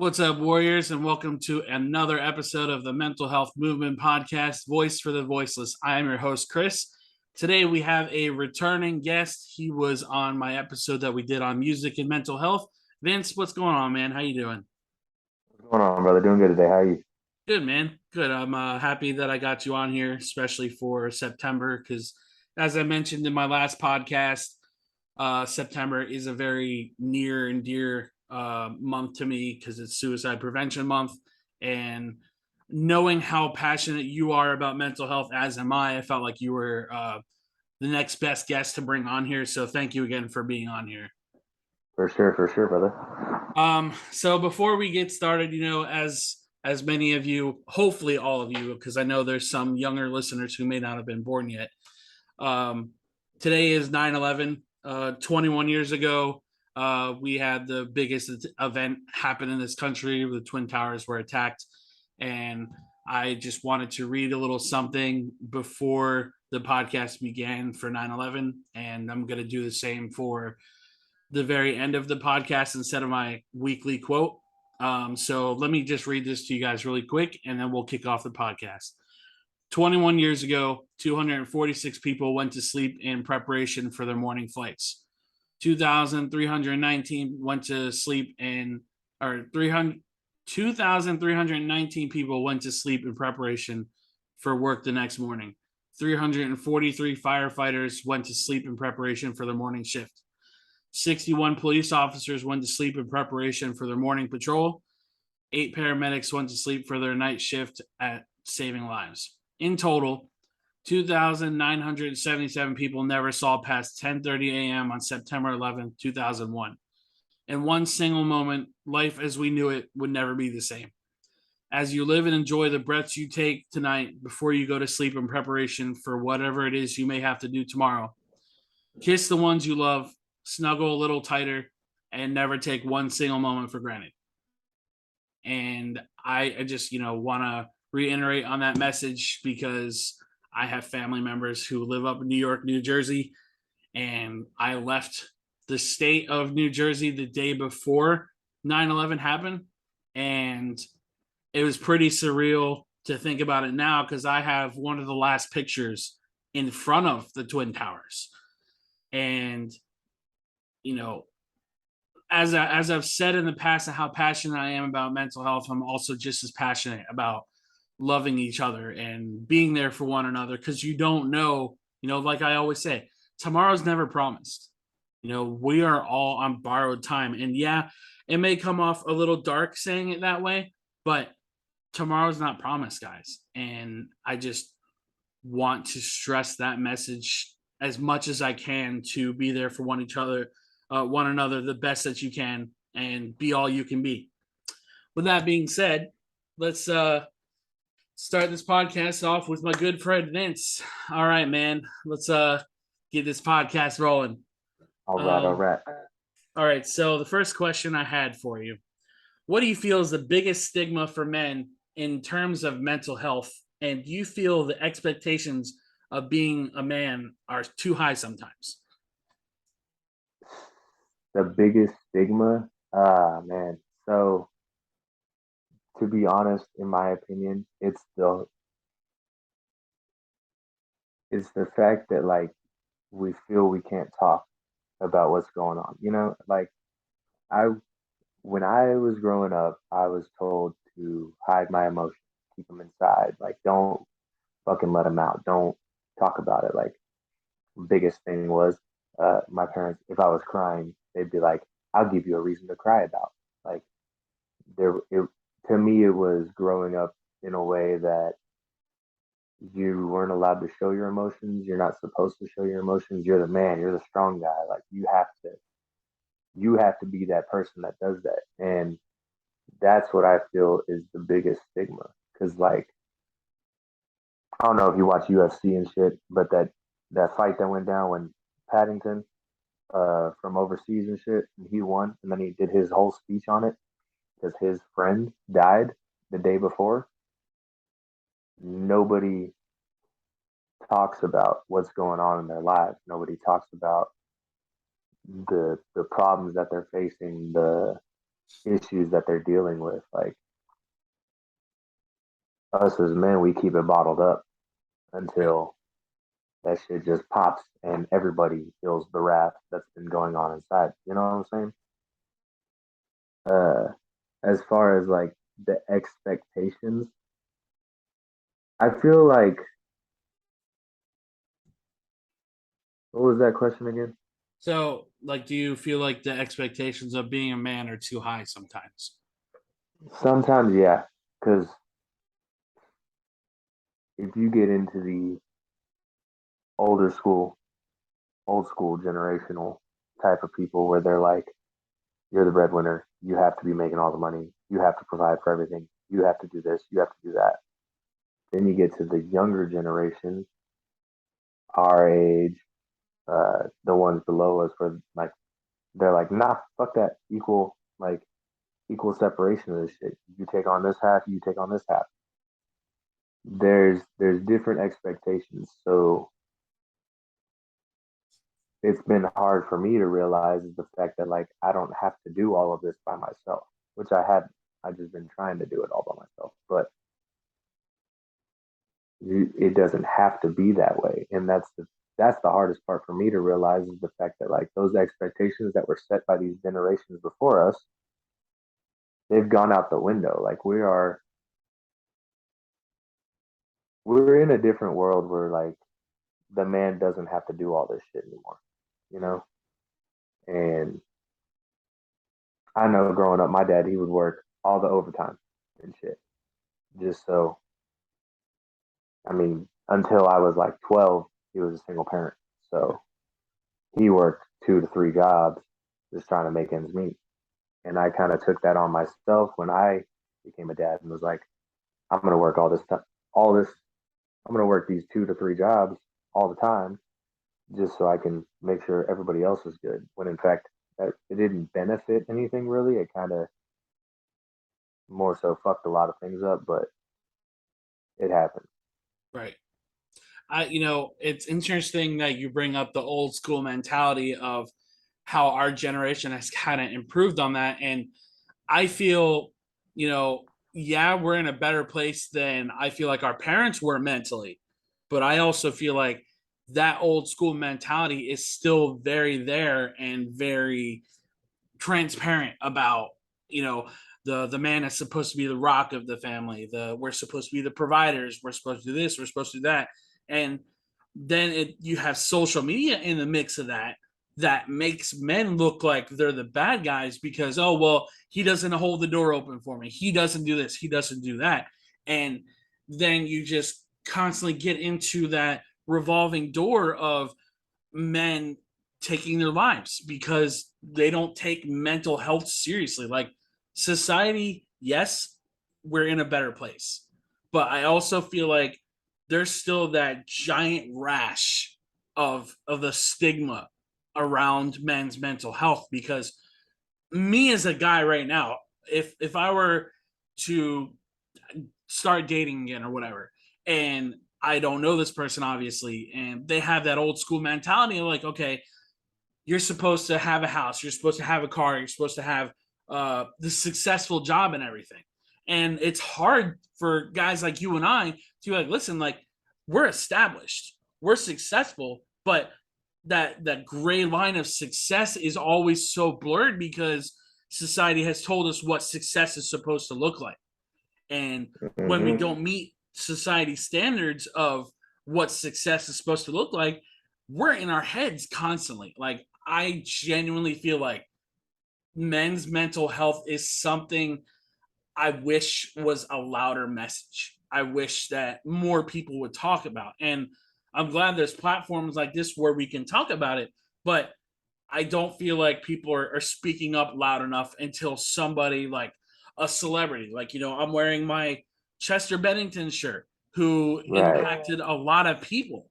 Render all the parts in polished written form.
What's up, Warriors, and welcome to another episode of the Mental Health Movement Podcast, Voice for the Voiceless. I am your host, Chris. Today we have a returning guest. He was on my episode that we did on music and mental health. Vince, what's going on, man? How you doing? What's going on, brother? Doing good today. How are you? Good, man. Good. I'm happy that I got you on here, especially for September, because as I mentioned in my last podcast, September is a very near and dear month to me because it's Suicide Prevention Month. And knowing how passionate you are about mental health, as am I felt like you were the next best guest to bring on here. So thank you again for being on here. For sure, brother. So before we get started, as many of you, hopefully all of you, because I know there's some younger listeners who may not have been born yet. Um, Today is 9/11. 21 years ago, we had the biggest event happen in this country. The Twin Towers were attacked. And I just wanted to read a little something before the podcast began for 9/11. And I'm going to do the same for the very end of the podcast instead of my weekly quote. So let me just read this to you guys really quick, and then we'll kick off the podcast. 21 years ago, 246 people went to sleep in preparation for their morning flights. 2,319 went to sleep in, or 2,319 people went to sleep in preparation for work the next morning. 343 firefighters went to sleep in preparation for their morning shift. 61 police officers went to sleep in preparation for their morning patrol. 8 paramedics went to sleep for their night shift at saving lives. In total, 2,977 people never saw past 10:30 a.m. on September 11, 2001. In one single moment, life as we knew it would never be the same. As you live and enjoy the breaths you take tonight before you go to sleep in preparation for whatever it is you may have to do tomorrow, kiss the ones you love, snuggle a little tighter, and never take one single moment for granted. And I just, want to reiterate on that message because I have family members who live up in New York, New Jersey, and I left the state of New Jersey the day before 9/11 happened. And it was pretty surreal to think about it now because I have one of the last pictures in front of the Twin Towers. And, you know, as I've said in the past how passionate I am about mental health, I'm also just as passionate about loving each other and being there for one another because you don't know, like I always say, tomorrow's never promised. We are all on borrowed time. And yeah, it may come off a little dark saying it that way, but tomorrow's not promised, guys. And I just want to stress that message as much as I can to be there for one another the best that you can and be all you can be. With that being said, let's start this podcast off with my good friend Vince. All right, man. Let's get this podcast rolling. All right, all Um, right. all right. So the first question I had for you: what do you feel is the biggest stigma for men in terms of mental health? And do you feel the expectations of being a man are too high sometimes? The biggest stigma, man. So to be honest, in my opinion, it's the fact that like we feel we can't talk about what's going on. Like I when I was growing up, I was told to hide my emotions, keep them inside. Like don't fucking let them out. Don't talk about it. Like biggest thing was my parents, if I was crying, they'd be like, I'll give you a reason to cry about. Like there it to me it was growing up in a way that you weren't allowed to show your emotions. You're not supposed to show your emotions. You're the man, you're the strong guy. Like you have to be that person that does that. And that's what I feel is the biggest stigma. Cause like I don't know if you watch UFC and shit, but that fight that went down when Paddington from overseas and shit, and he won, and then he did his whole speech on it because his friend died the day before. Nobody talks about what's going on in their lives. Nobody talks about the problems that they're facing, issues that they're dealing with. Like us as men, we keep it bottled up Right. until that shit just pops and everybody feels the wrath that's been going on inside. You know what I'm saying? Uh, as far as like the expectations, I feel like, what was that question again? So, like, do you feel like the expectations of being a man are too high sometimes? Sometimes, yeah, because if you get into the older school, old school generational type of people where they're like, you're the breadwinner, you have to be making all the money, you have to provide for everything, you have to do this, you have to do that. Then you get to the younger generation, our age, the ones below us, where like they're like, nah, fuck that, equal separation of this shit. You take on this half, you take on this half. There's different expectations, so it's been hard for me to realize is the fact that like I don't have to do all of this by myself, which I just been trying to do it all by myself, but it doesn't have to be that way, and that's the hardest part for me to realize is the fact that like those expectations that were set by these generations before us, they've gone out the window. Like we're in a different world where like the man doesn't have to do all this shit anymore, you know? And I know growing up, my dad, he would work all the overtime and shit. Just so, I mean, until I was like 12, he was a single parent. So he worked 2 to 3 jobs just trying to make ends meet. And I kind of took that on myself when I became a dad and was like, I'm going to work all this time, all this, I'm going to work these 2 to 3 jobs all the time just so I can make sure everybody else is good. When in fact, that it didn't benefit anything really. It kind of more so fucked a lot of things up, but it happened. Right. It's interesting that you bring up the old school mentality of how our generation has kind of improved on that. And I feel, yeah, we're in a better place than I feel like our parents were mentally. But I also feel like that old school mentality is still very there and very transparent about, you know, the man is supposed to be the rock of the family. We're supposed to be the providers. We're supposed to do this. We're supposed to do that. And then you have social media in the mix of that makes men look like they're the bad guys because, oh well, he doesn't hold the door open for me, he doesn't do this, he doesn't do that. And then you just constantly get into that revolving door of men taking their lives because they don't take mental health seriously. Like, society, yes, we're in a better place, but I also feel like there's still that giant rash of the stigma around men's mental health. Because me as a guy right now, if I were to start dating again or whatever, and I don't know this person obviously, and they have that old school mentality of like, okay, you're supposed to have a house, you're supposed to have a car, you're supposed to have the successful job and everything. And it's hard for guys like you and I to be like, listen, like, we're established, we're successful, but that gray line of success is always so blurred because society has told us what success is supposed to look like. And when we Mm-hmm. don't meet society standards of what success is supposed to look like, we're in our heads constantly. Like, I genuinely feel like men's mental health is something I wish was a louder message. I wish that more people would talk about. And I'm glad there's platforms like this where we can talk about it. But I don't feel like people are speaking up loud enough until somebody like a celebrity, like, I'm wearing my Chester Bennington shirt, who Right. impacted a lot of people.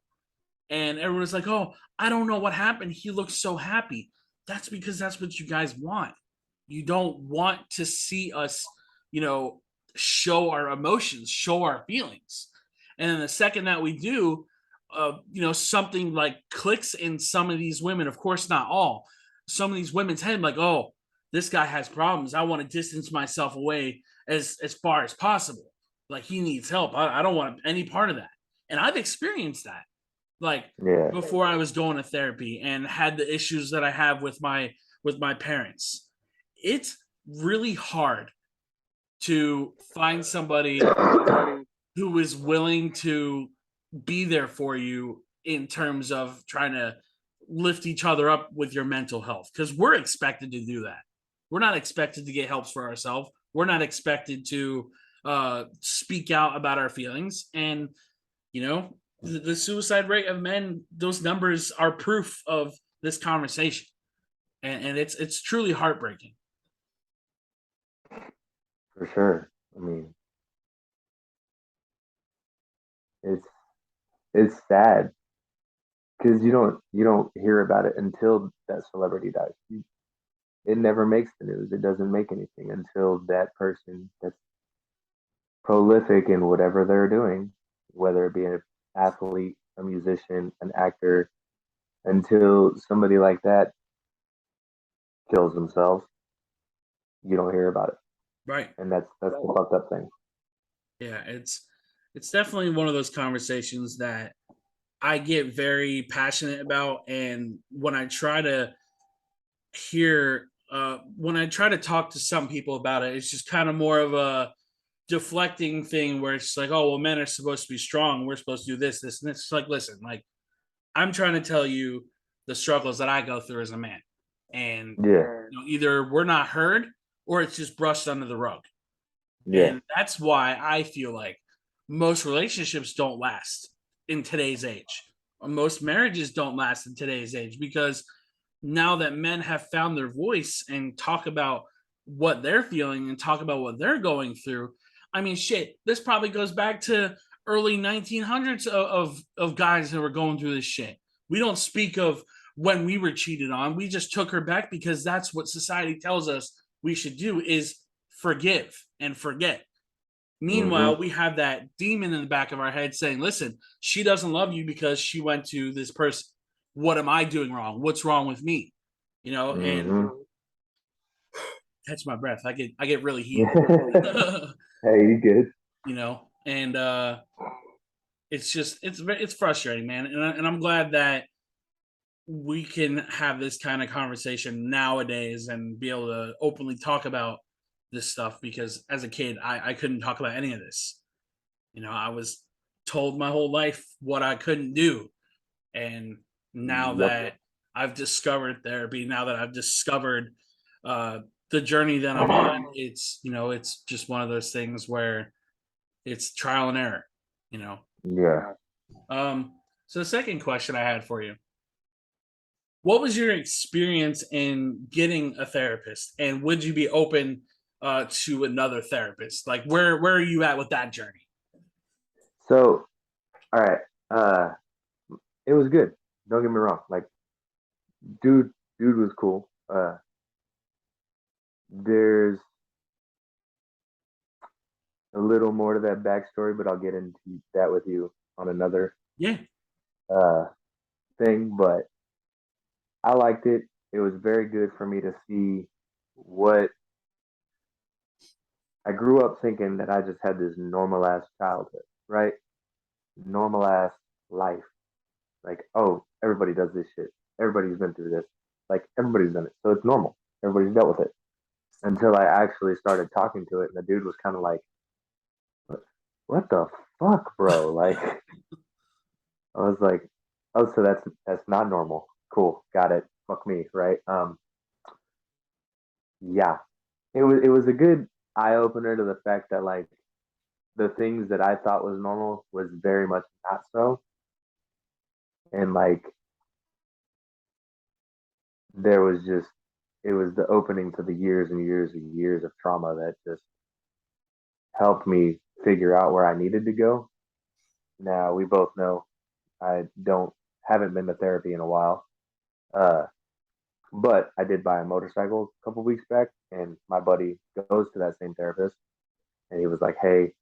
And everyone's like, oh, I don't know what happened. He looks so happy. That's because that's what you guys want. You don't want to see us, you know, show our emotions, show our feelings. And then the second that we do, something like clicks in some of these women, of course, not all, some of these women's head, like, oh, this guy has problems. I want to distance myself away as far as possible. Like he needs help. I don't want any part of that. And I've experienced that. Like Yeah. before I was going to therapy and had the issues that I have with my parents. It's really hard to find somebody who is willing to be there for you in terms of trying to lift each other up with your mental health because we're expected to do that. We're not expected to get help for ourselves. We're not expected to speak out about our feelings. And, the suicide rate of men, those numbers are proof of this conversation. And it's truly heartbreaking. For sure. I mean, it's it's sad because you don't hear about it until that celebrity dies. It never makes the news. It doesn't make anything until that person that's prolific in whatever they're doing, whether it be an athlete, a musician, an actor, until somebody like that kills themselves, you don't hear about it. Right. And that's the fucked up thing. Yeah, it's definitely one of those conversations that I get very passionate about, and when I try to talk to some people about it, it's just kind of more of a deflecting thing where it's like, oh well, men are supposed to be strong, we're supposed to do this, this, and this. It's like, listen, like I'm trying to tell you the struggles that I go through as a man, and Yeah. either we're not heard or it's just brushed under the rug. Yeah. And that's why I feel like most relationships don't last in today's age. Most marriages don't last in today's age because now that men have found their voice and talk about what they're feeling and talk about what they're going through. I mean, shit, this probably goes back to early 1900s of guys that were going through this shit. We don't speak of when we were cheated on. We just took her back because that's what society tells us we should do is forgive and forget. Mm-hmm. Meanwhile, we have that demon in the back of our head saying, listen, she doesn't love you because she went to this person. What am I doing wrong? What's wrong with me? And Mm-hmm. catch my breath. I get really heated. Hey, you good? And it's just it's frustrating, man. And I'm glad that we can have this kind of conversation nowadays and be able to openly talk about this stuff because as a kid, I couldn't talk about any of this. I was told my whole life what I couldn't do. And now Yep. that I've discovered therapy, now that I've discovered uh, the journey that I'm on, it's just one of those things where it's trial and error, you know. Yeah. So the second question I had for you: what was your experience in getting a therapist, and would you be open to another therapist? Like, where are you at with that journey? So, all right. Uh, it was good. Don't get me wrong. Like, dude, dude was cool. There's a little more to that backstory, but I'll get into that with you on another Yeah, uh thing. But I liked it. It was very good for me to see what I grew up thinking that I just had this normal ass childhood, right? Normal ass life. Like, oh, everybody does this shit. Everybody's been through this. Like, everybody's done it. So it's normal. Everybody's dealt with it. Until I actually started talking to it. And the dude was kind of like, what the fuck, bro? Like, I was like, oh, so that's not normal. Cool. Got it. Fuck me. Right. Yeah. It was a good eye opener to the fact that like the things that I thought was normal was very much not so. And like there was just it was the opening to the years and years and years of trauma that just helped me figure out where I needed to go. Now we both know I don't haven't been to therapy in a while. Uh but I did buy a motorcycle a couple weeks back and my buddy goes to that same therapist and he was like, hey,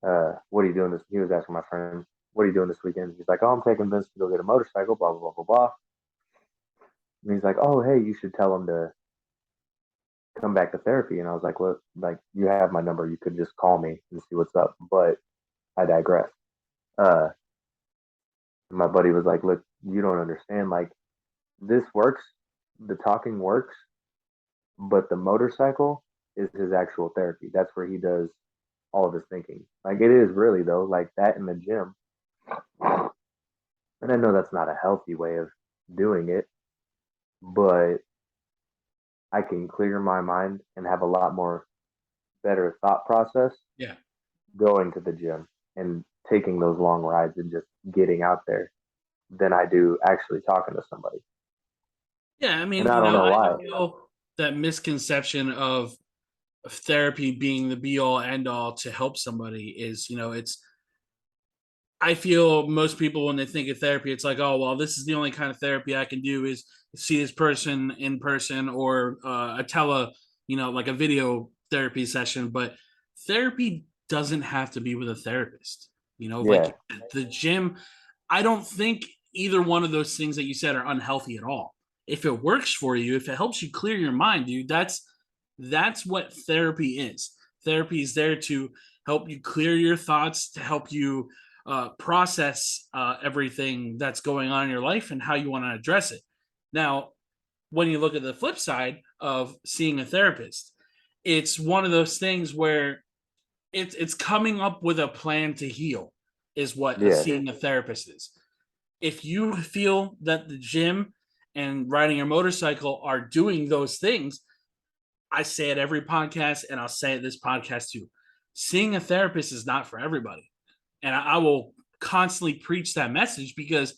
what are you doing this? He was asking my friend, what are you doing this weekend? He's like, oh, I'm taking Vince to go get a motorcycle, blah, blah, blah, blah, blah. And he's like, oh, hey, you should tell him to come back to therapy. And I was like, well, like, you have my number. You could just call me and see what's up. But I digress. Uh, my buddy was like, look, you don't understand. Like, this works. The talking works, but the motorcycle is his actual therapy. That's where he does all of his thinking. Like, it is really, though, like that in the gym. And I know that's not a healthy way of doing it, but I can clear my mind and have a lot more better thought process Yeah. going to the gym and taking those long rides and just getting out there than I do actually talking to somebody. Yeah, I And mean, I don't know I why. feel that misconception of therapy being the be all end all to help somebody is, it's I feel most people when they think of therapy, it's like, oh well, this is the only kind of therapy I can do is see this person in person or like a video therapy session. But therapy doesn't have to be with a therapist. Yeah, Like the gym, I don't think either one of those things that you said are unhealthy at all. If it works for you, if it helps you clear your mind, dude, that's what therapy is. Therapy is there to help you clear your thoughts, to help you process everything that's going on in your life and how you want to address it. Now, when you look at the flip side of seeing a therapist, it's one of those things where it's coming up with a plan to heal, is what yeah, seeing a therapist is. If you feel that the gym and riding your motorcycle are doing those things, I say it every podcast and I'll say it this podcast too. Seeing a therapist is not for everybody. And I will constantly preach that message because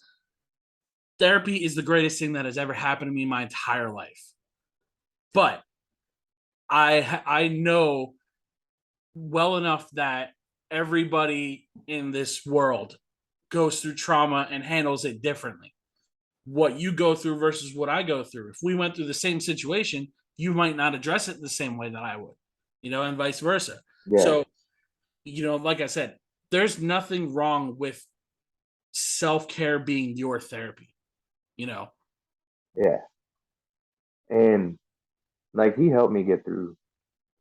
therapy is the greatest thing that has ever happened to me in my entire life. But I know well enough that everybody in this world goes through trauma and handles it differently. What you go through versus what I go through. If we went through the same situation, you might not address it the same way that I would, and vice versa. yeah, So, like I said, there's nothing wrong with self care being your therapy, you know? yeah. And like, he helped me get through,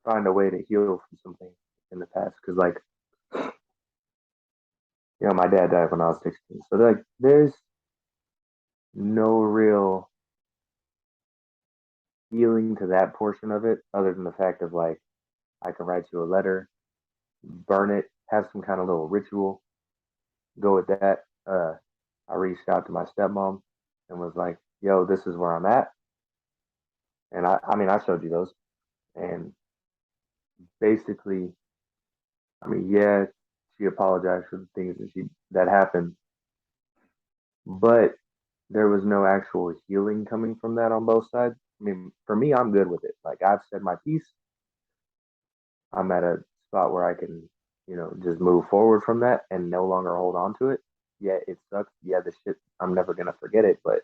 find a way to heal from something in the past. Cause like, my dad died when I was 16. So like, there's no real healing to that portion of it other than the fact of like, I can write you a letter, burn it, have some kind of little ritual, go with that. I reached out to my stepmom and was like, yo, this is where I'm at. And I mean, I showed you those. And basically, I mean, yeah, she apologized for the things that happened, but there was no actual healing coming from that on both sides. I mean, for me, I'm good with it. Like, I've said my piece. I'm at a spot where I can, just move forward from that and no longer hold on to it. Yeah, it sucks. Yeah, the shit, I'm never gonna forget it, but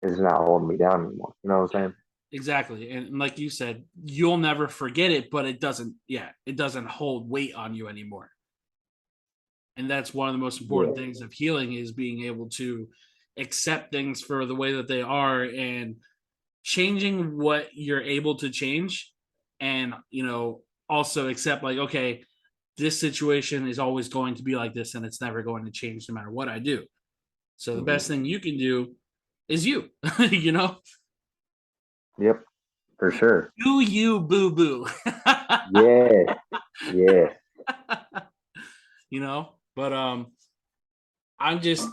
it's not holding me down anymore. You know what I'm saying? Exactly. And like you said, you'll never forget it, but it doesn't hold weight on you anymore. And that's one of the most Yeah, important things of healing is being able to accept things for the way that they are and changing what you're able to change and also accept like, okay, this situation is always going to be like this and it's never going to change no matter what I do. So the hmm, best thing you can do is you. you know yep, for sure. do you, boo boo. Yeah, yeah, But i'm just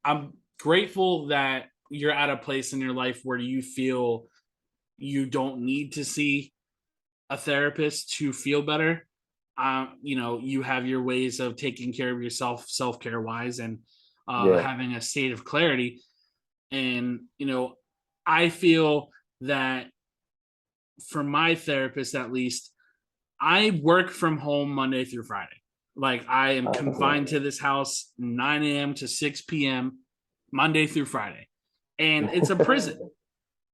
I'm grateful that you're at a place in your life where you feel you don't need to see a therapist to feel better. You have your ways of taking care of yourself, self care wise, and yeah, having a state of clarity. And I feel that for my therapist, at least, I work from home Monday through Friday. Like I am confined to this house 9 a.m. to 6 p.m. Monday through Friday, and it's a prison.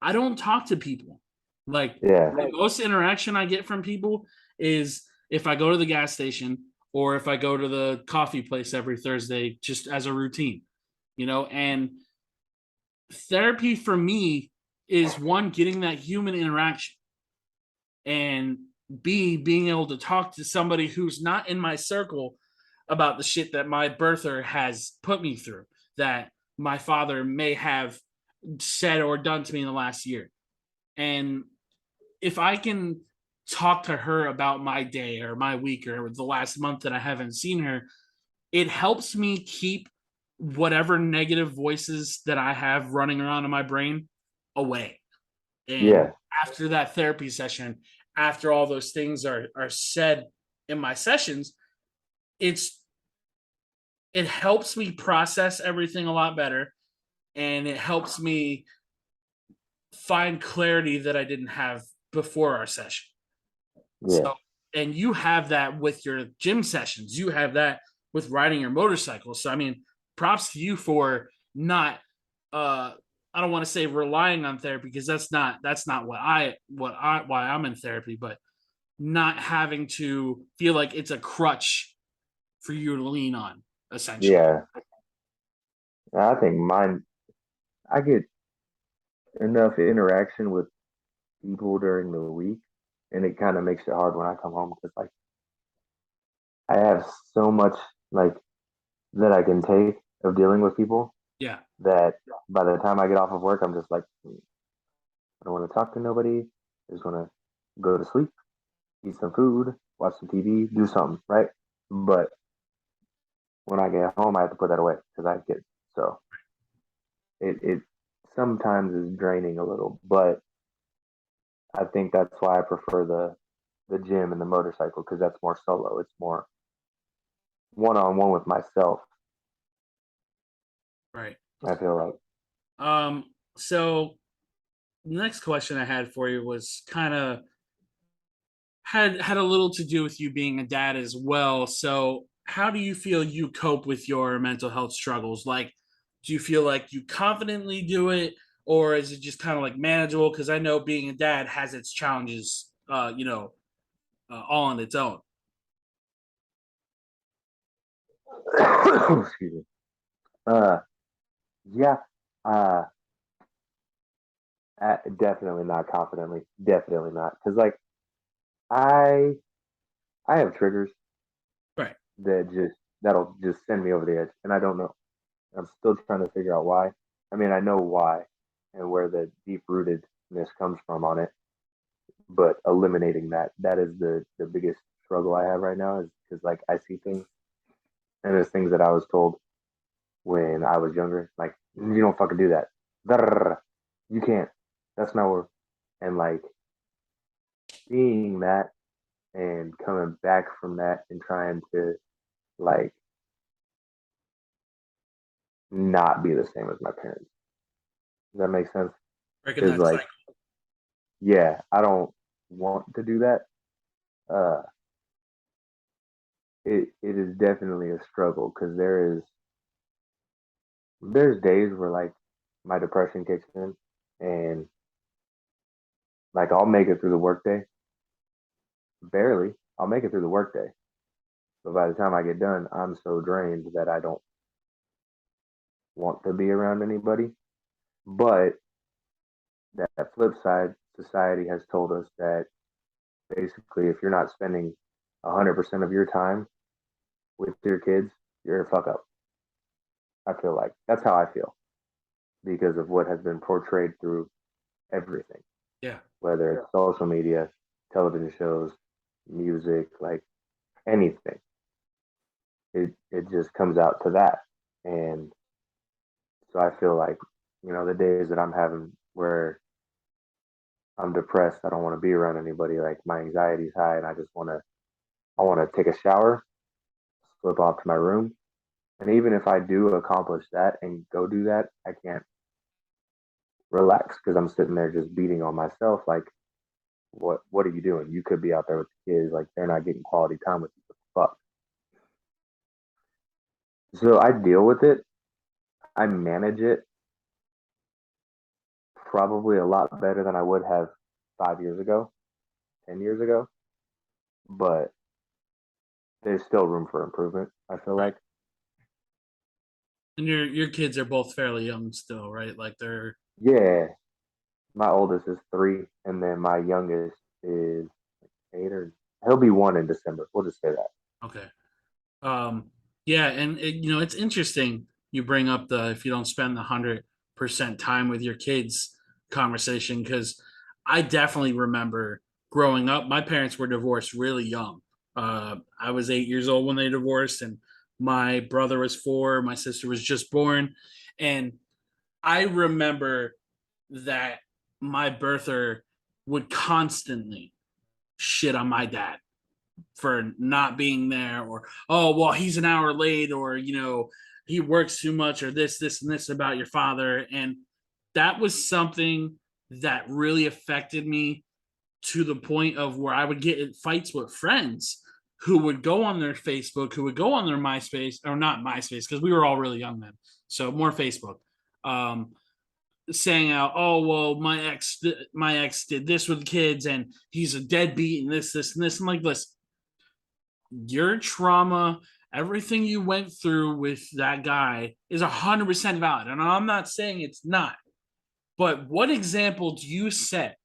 I don't talk to people. Like yeah, the most interaction I get from people is if I go to the gas station or if I go to the coffee place every Thursday, just as a routine, and therapy for me is one, getting that human interaction, and B, being able to talk to somebody who's not in my circle about the shit that my birther has put me through, that my father may have said or done to me in the last year. And if I can talk to her about my day or my week or the last month that I haven't seen her, it helps me keep whatever negative voices that I have running around in my brain away. And Yeah, after that therapy session, after all those things are said in my sessions, it's it helps me process everything a lot better, and it helps me find clarity that I didn't have before our session. yeah, So, and you have that with your gym sessions. You have that with riding your motorcycle. So, I mean, props to you for not I don't want to say relying on therapy, because that's not why I'm in therapy, but not having to feel like it's a crutch for you to lean on, essentially. yeah. I think mine. I get enough interaction with people during the week, and it kind of makes it hard when I come home because like I have so much like that I can take of dealing with people Yeah. that by the time I get off of work, I'm just like, I don't want to talk to nobody. I just want to go to sleep, eat some food, watch some TV, do something, right? But when I get home, I have to put that away because I have kids. So it sometimes is draining a little, but I think that's why I prefer the gym and the motorcycle because that's more solo. It's more one on one with myself. Right. I feel like. So the next question I had for you was kind of had a little to do with you being a dad as well. So how do you feel you cope with your mental health struggles? Like, do you feel like you confidently do it, or is it just kind of like manageable? Because I know being a dad has its challenges, all on its own. Excuse me. Uh, yeah. Uh, definitely not confidently. Definitely not. Because like I I have triggers Right. that'll just send me over the edge, and I don't know. I'm still trying to figure out why. I mean, I know why and where the deep rootedness comes from on it, but eliminating that is the biggest struggle I have right now is because like I see things and there's things that I was told when I was younger, like you don't fucking do that. You can't. That's not where. And like seeing that and coming back from that and trying to like not be the same as my parents. Does that make sense? Breaking Because that like, cycle. yeah, I don't want to do that. Uh, it is definitely a struggle because there's days where like my depression kicks in and like I'll make it through the workday. Barely. I'll make it through the workday. But by the time I get done, I'm so drained that I don't want to be around anybody. But that flip side, society has told us that basically if you're not spending 100% of your time with your kids, you're a fuck up. I feel like that's how I feel because of what has been portrayed through everything, Yeah. whether it's social media, television shows, music, like anything. It just comes out to that. And so I feel like, the days that I'm having where I'm depressed, I don't want to be around anybody, like my anxiety's high and I want to take a shower, slip off to my room. And even if I do accomplish that and go do that, I can't relax because I'm sitting there just beating on myself like what are you doing? You could be out there with the kids, like they're not getting quality time with you. Fuck. So I deal with it. I manage it probably a lot better than I would have 5 years ago, 10 years ago. But there's still room for improvement. I feel Right. like. And your kids are both fairly young still, right? Like they're Yeah, my oldest is 3, and then my youngest is 8 or he'll be 1 in December. We'll just say that. Okay. Um, yeah, and it's interesting you bring up the if you don't spend the 100% time with your kids conversation because I definitely remember growing up. My parents were divorced really young. I was 8 years old when they divorced, and my brother was 4. My sister was just born, and I remember that my birther would constantly shit on my dad for not being there, or oh well he's an hour late, or he works too much, or this and this about your father. And that was something that really affected me to the point of where I would get in fights with friends who would go on their Facebook, who would go on their MySpace, or not MySpace because we were all really young then, so more Facebook, um, saying out, "Oh well, my ex did this with kids, and he's a deadbeat, and this and this." I'm like, listen, your trauma, everything you went through with that guy is 100% valid. And I'm not saying it's not. But what example do you set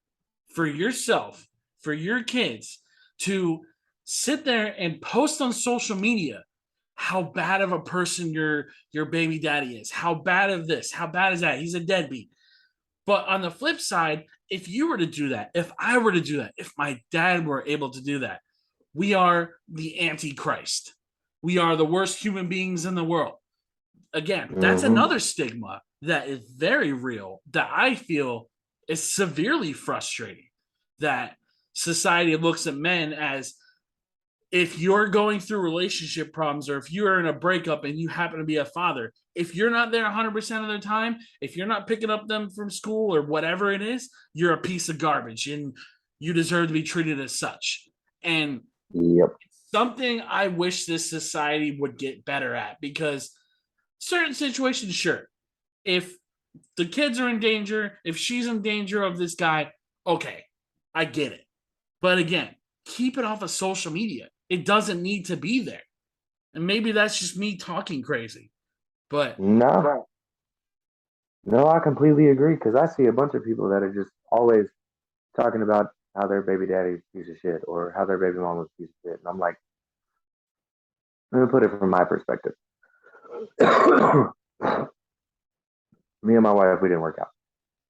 for yourself, for your kids, to sit there and post on social media how bad of a person your baby daddy is, how bad of this, how bad is that? He's a deadbeat. But on the flip side, if you were to do that, if I were to do that, if my dad were able to do that, we are the antichrist. We are the worst human beings in the world. Again, that's Mm-hmm. another stigma that is very real that I feel is severely frustrating. That society looks at men as, if you're going through relationship problems, or if you're in a breakup and you happen to be a father, if you're not there 100% of the time, if you're not picking up them from school or whatever it is, you're a piece of garbage and you deserve to be treated as such. And Yep. something I wish this society would get better at, because certain situations, sure, if the kids are in danger, if she's in danger of this guy, okay, I get it. But again, keep it off of social media. It doesn't need to be there. And maybe that's just me talking crazy. But No, no, I completely agree because I see a bunch of people that are just always talking about how their baby daddy's a piece of shit or how their baby mom was a piece of shit. And I'm like, let me put it from my perspective. Me and my wife, we didn't work out,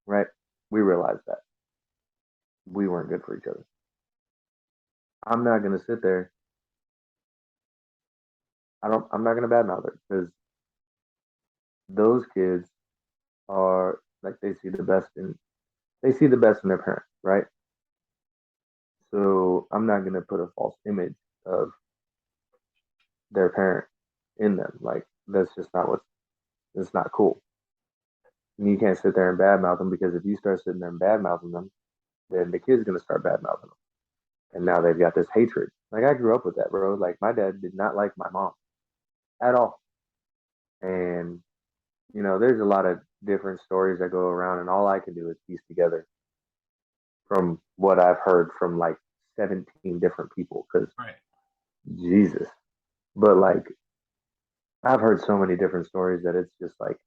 right? We realized that we weren't good for each other. I'm not gonna sit there. I'm not gonna badmouth her because those kids are like they see the best in their parents, right? So I'm not gonna put a false image of their parent in them. Like that's just not what's it's not cool. And you can't sit there and badmouth them because if you start sitting there and badmouthing them, then the kid's gonna start badmouthing them. And now they've got this hatred. Like I grew up with that, bro. Like my dad did not like my mom at all. And there's a lot of different stories that go around, and all I can do is piece together from what I've heard from like 17 different people. Because right. Jesus, but like I've heard so many different stories that it's just like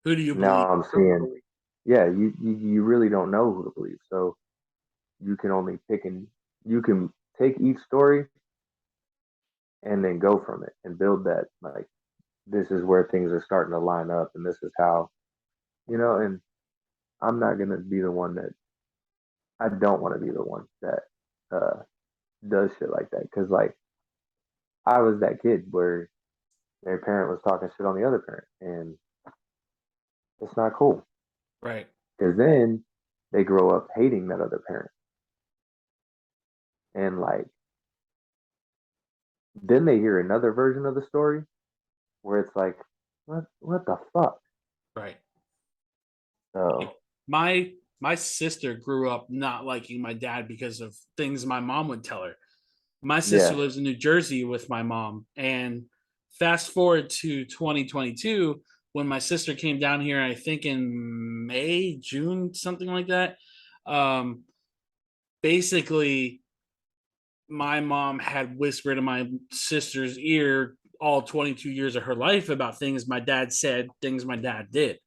Who do you believe? now I'm seeing, yeah, you really don't know who to believe. So you can only pick and you can take each story and then go from it and build that like this is where things are starting to line up and this is how and I'm not gonna be the one that I don't want to be the one that uh does shit like that because like I was that kid where their parent was talking shit on the other parent and it's not cool Right. because then they grow up hating that other parent and like then they hear another version of the story where it's like what the fuck. Right. So My sister grew up not liking my dad because of things my mom would tell her. My sister yeah, lives in New Jersey with my mom, and fast forward to 2022 when my sister came down here, I think in May, June, something like that. Um, Basically, my mom had whispered in my sister's ear all 22 years of her life about things my dad said, things my dad did.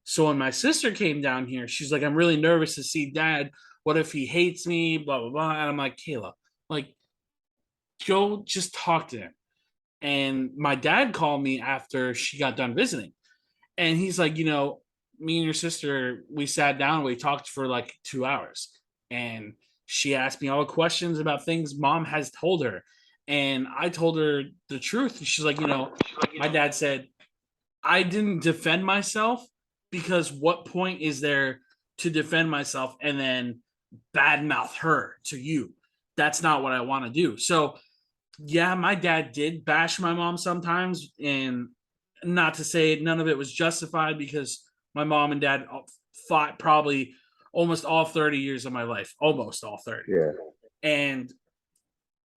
So when my sister came down here, she's like, I'm really nervous to see dad. What if he hates me? Blah, blah, blah. And I'm like, Kayla, like, go just talk to him. And my dad called me after she got done visiting. And he's like, me and your sister, we sat down, we talked for like 2 hours. And she asked me all the questions about things mom has told her. And I told her the truth. She's like, my dad said, I didn't defend myself because what point is there to defend myself and then badmouth her to you? That's not what I want to do. So, yeah, my dad did bash my mom sometimes. And not to say none of it was justified because my mom and dad fought probably almost all 30 years of my life, almost all 30. Yeah. And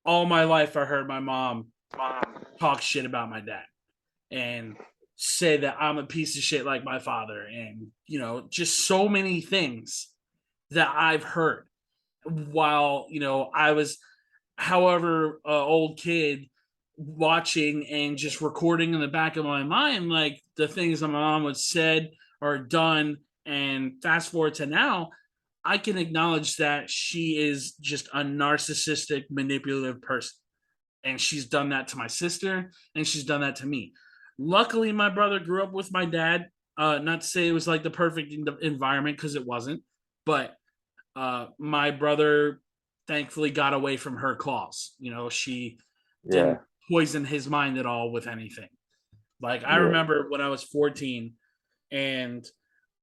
all my life, I heard my mom talk shit about my dad and say that I'm a piece of shit like my father, and just so many things that I've heard while I was however old kid watching and just recording in the back of my mind like the things that my mom had said or done. And fast forward to now, I can acknowledge that she is just a narcissistic manipulative person, and she's done that to my sister and she's done that to me. Luckily my brother grew up with my dad. Not to say it was like the perfect environment, because it wasn't, but my brother thankfully got away from her claws. She Yeah. didn't poison his mind at all with anything. Like, I Yeah. remember when I was 14 and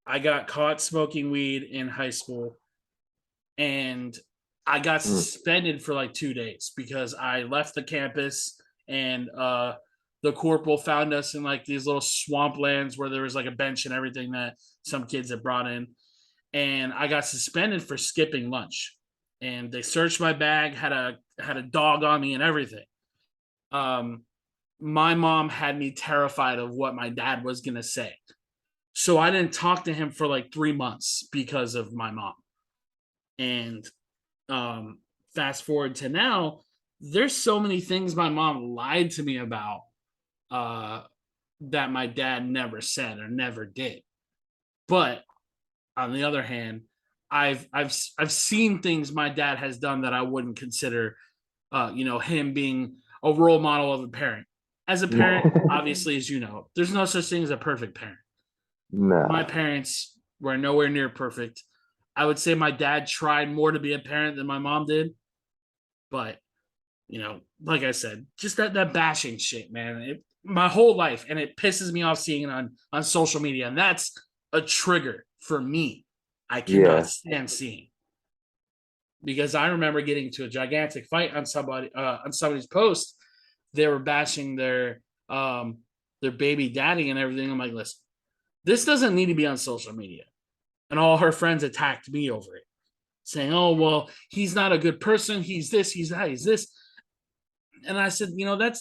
I got caught smoking weed in high school, and I got Mm. suspended for like 2 days because I left the campus. And the corporal found us in like these little swamplands where there was like a bench and everything that some kids had brought in. And I got suspended for skipping lunch. And they searched my bag, had a dog on me and everything. Um, my mom had me terrified of what my dad was gonna say. So I didn't talk to him for like 3 months because of my mom. And um, fast forward to now, there's so many things my mom lied to me about, uh, that my dad never said or never did. But on the other hand, I've seen things my dad has done that I wouldn't consider, him being a role model of a parent. As a parent, obviously, as you know, there's no such thing as a perfect parent. My No. parents were nowhere near perfect. I would say my dad tried more to be a parent than my mom did, but like I said, just that bashing shit, man. My whole life, and it pisses me off seeing it on social media, and that's a trigger for me. I cannot Yeah. stand seeing, because I remember getting to a gigantic fight on somebody's post. They were bashing their baby daddy and everything. I'm like, listen, this doesn't need to be on social media. And all her friends attacked me over it, saying, "Oh, well, he's not a good person. He's this. He's that. He's this." And I said,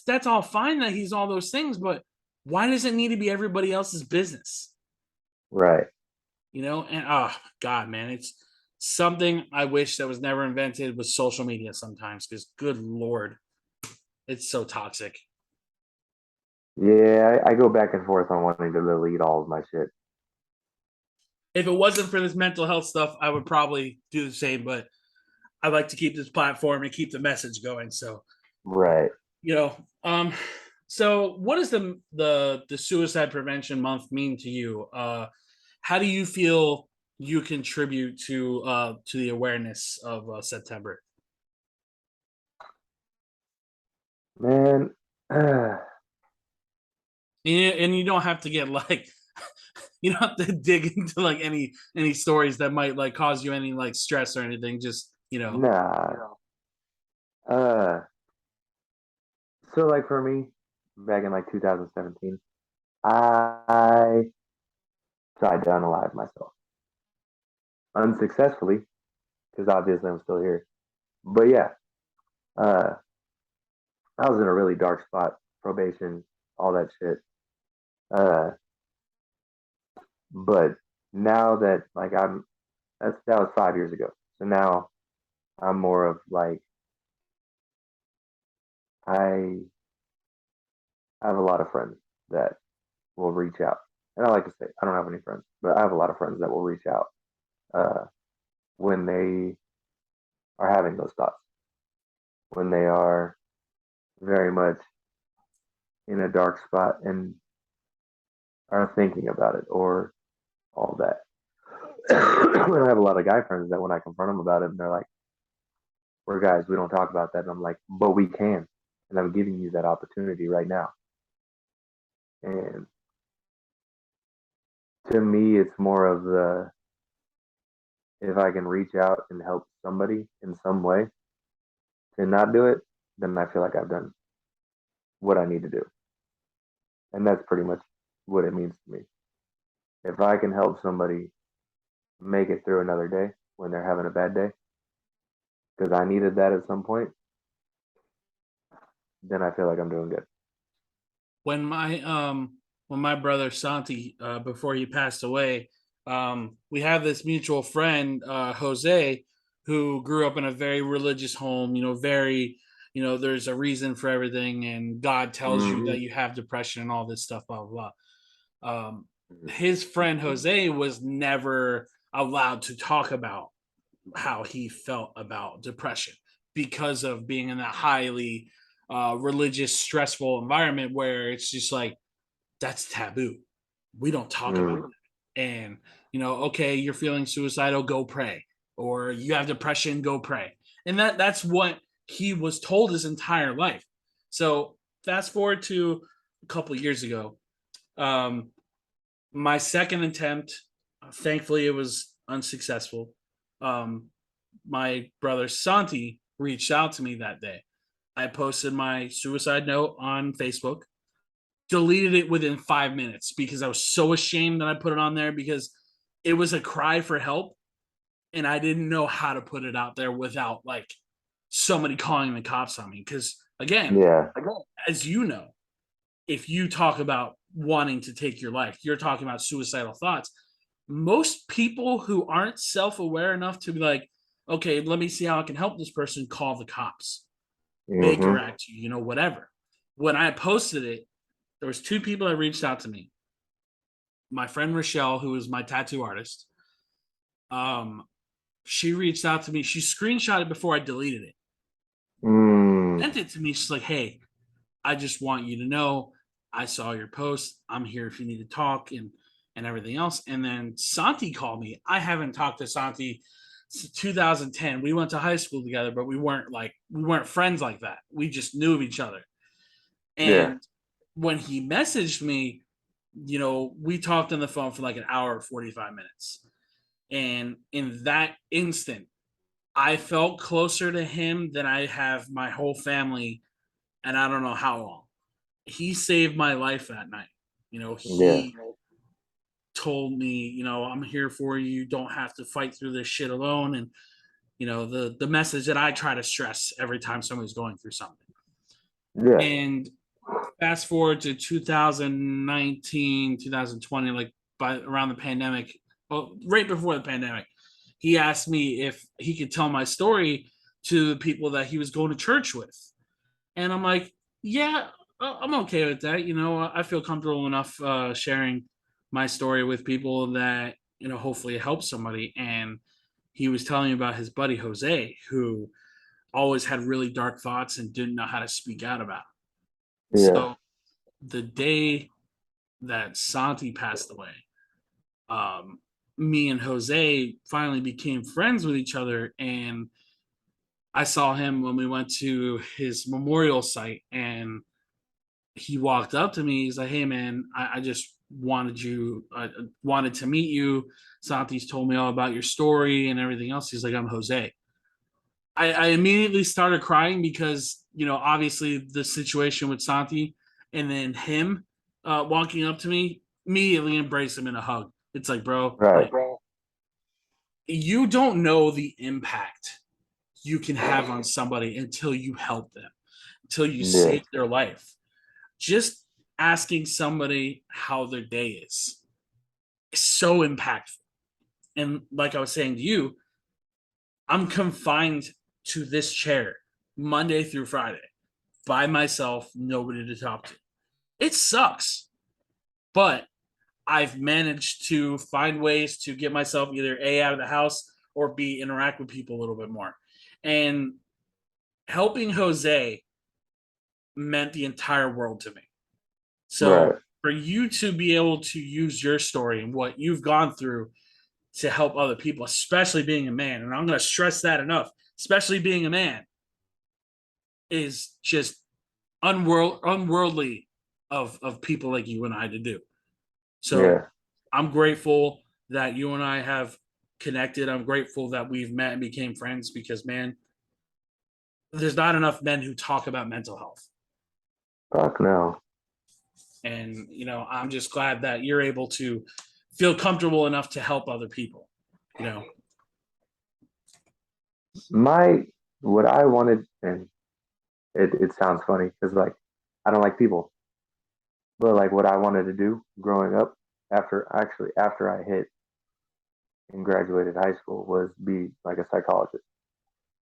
that's all fine that he's all those things, but why does it need to be everybody else's business? Right. And oh God, man, it's something I wish that was never invented with social media sometimes, because good Lord, it's so toxic. Yeah. I go back and forth on wanting to delete all of my shit. If it wasn't for this mental health stuff, I would probably do the same, but I like to keep this platform and keep the message going. So, Right. you know, um, so what does the suicide prevention month mean to you? How do you feel you contribute to the awareness of September? Man. And you don't have to get like you don't have to dig into like any stories that might like cause you any like stress or anything. Just Nah. Uh, so like for me, back in like 2017, I tried to unalive myself unsuccessfully because obviously I'm still here. But yeah, uh, I was in a really dark spot, probation, all that shit. Uh, but now that like that was 5 years ago. So now I'm more of like I have a lot of friends that will reach out. and I like to say I don't have any friends, but I have a lot of friends that will reach out uh, when they are having those thoughts, when they are very much in a dark spot and are thinking about it or all that. I have a lot of guy friends that when I confront them about it, and they're like, "We're guys, we don't talk about that." And I'm like, "But we can," and I'm giving you that opportunity right now. And to me, it's more of the if I can reach out and help somebody in some way to not do it, then I feel like I've done what I need to do. And that's pretty much what it means to me. If I can help somebody make it through another day when they're having a bad day, because I needed that at some point, then I feel like I'm doing good. when my when my brother Santi, before he passed away, we have this mutual friend, Jose, who grew up in a very religious home, very, there's a reason for everything, and God tells you Mm-hmm. that you have depression and all this stuff, blah blah blah. His friend Jose was never allowed to talk about how he felt about depression because of being in that highly religious, stressful environment where it's just like that's taboo. We don't talk about Mm-hmm. it. And okay, you're feeling suicidal, go pray, or you have depression, go pray. And that's what he was told his entire life. So fast forward to a couple of years ago, um, my second attempt, thankfully, it was unsuccessful. Um, my brother Santi reached out to me that day. I posted my suicide note on Facebook, deleted it within 5 minutes because I was so ashamed that I put it on there because it was a cry for help and I didn't know how to put it out there without like somebody calling the cops on me. Because again, Yeah. as you know, if you talk about wanting to take your life, you're talking about suicidal thoughts. Most people who aren't self aware enough to be like, okay, let me see how I can help this person, call the cops, Baker Mm-hmm. Act you, whatever. When I posted it, there was two people that reached out to me. My friend Rochelle, who is my tattoo artist, um, she reached out to me. She screenshot it before I deleted it, Mm. sent it to me. She's like, "Hey, I just want you to know I saw your post. I'm here if you need to talk and everything else." And then Santi called me. I haven't talked to Santi since 2010. We went to high school together, but we weren't friends like that. We just knew of each other. Yeah. And when he messaged me, we talked on the phone for like an hour 45 minutes. And in that instant, I felt closer to him than I have my whole family, and I don't know how long. He saved my life that night. Yeah. He told me, I'm here for you. You don't have to fight through this shit alone. And, the message that I try to stress every time somebody's going through something. Yeah. And fast forward to 2019, 2020, like by around the pandemic, well, right before the pandemic, he asked me if he could tell my story to the people that he was going to church with. And I'm like, yeah, I'm okay with that. I feel comfortable enough sharing my story with people that, hopefully it helps somebody. And he was telling me about his buddy Jose, who always had really dark thoughts and didn't know how to speak out about it. Yeah. So the day that Santi passed away, um, me and Jose finally became friends with each other. And I saw him when we went to his memorial site, and he walked up to me. He's like, "Hey, man, I just wanted to meet you. Santi's told me all about your story and everything else." He's like, "I'm Jose." I immediately started crying because obviously the situation with Santi, and then him walking up to me, immediately embrace him in a hug. It's like, bro, Right. like you don't know the impact you can have on somebody until you help them, until you Yeah. save their life. Just asking somebody how their day is so impactful. And like I was saying to you, I'm confined to this chair Monday through Friday by myself, nobody to talk to. It sucks, but I've managed to find ways to get myself either A, out of the house, or B, interact with people a little bit more. And helping Jose meant the entire world to me. So Right. for you to be able to use your story and what you've gone through to help other people, especially being a man, and I'm going to stress that enough, especially being a man, is just unworldly of people like you and I to do. So Yeah. I'm grateful that you and I have connected. I'm grateful that we've met and became friends because, man, there's not enough men who talk about mental health. Fuck no. And, I'm just glad that you're able to feel comfortable enough to help other people, you know? My what I wanted, and it sounds funny because like I don't like people, but like what I wanted to do growing up after I hit and graduated high school was be like a psychologist,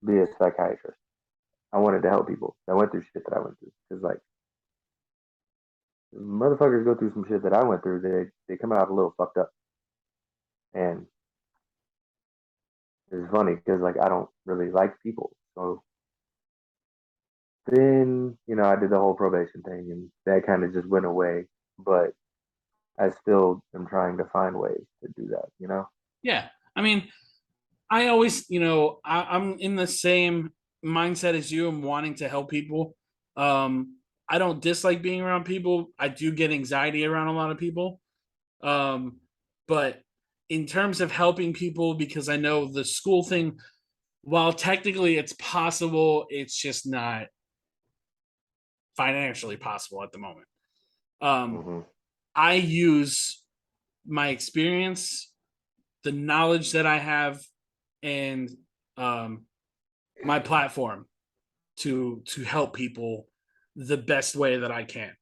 be a psychiatrist. I wanted to help people that went through shit that I went through because like motherfuckers go through some shit that I went through. They come out a little fucked up, and it's funny because like I don't really like people, so then I did the whole probation thing, and that kind of just went away. But I still am trying to find ways to do that. Yeah. I mean, I always, I'm in the same mindset as you. I'm wanting to help people. I don't dislike being around people. I do get anxiety around a lot of people. Um, but in terms of helping people, because I know the school thing, while technically it's possible, it's just not financially possible at the moment. Um, Hmm. I use my experience, the knowledge that I have, and um, my platform to help people the best way that I can.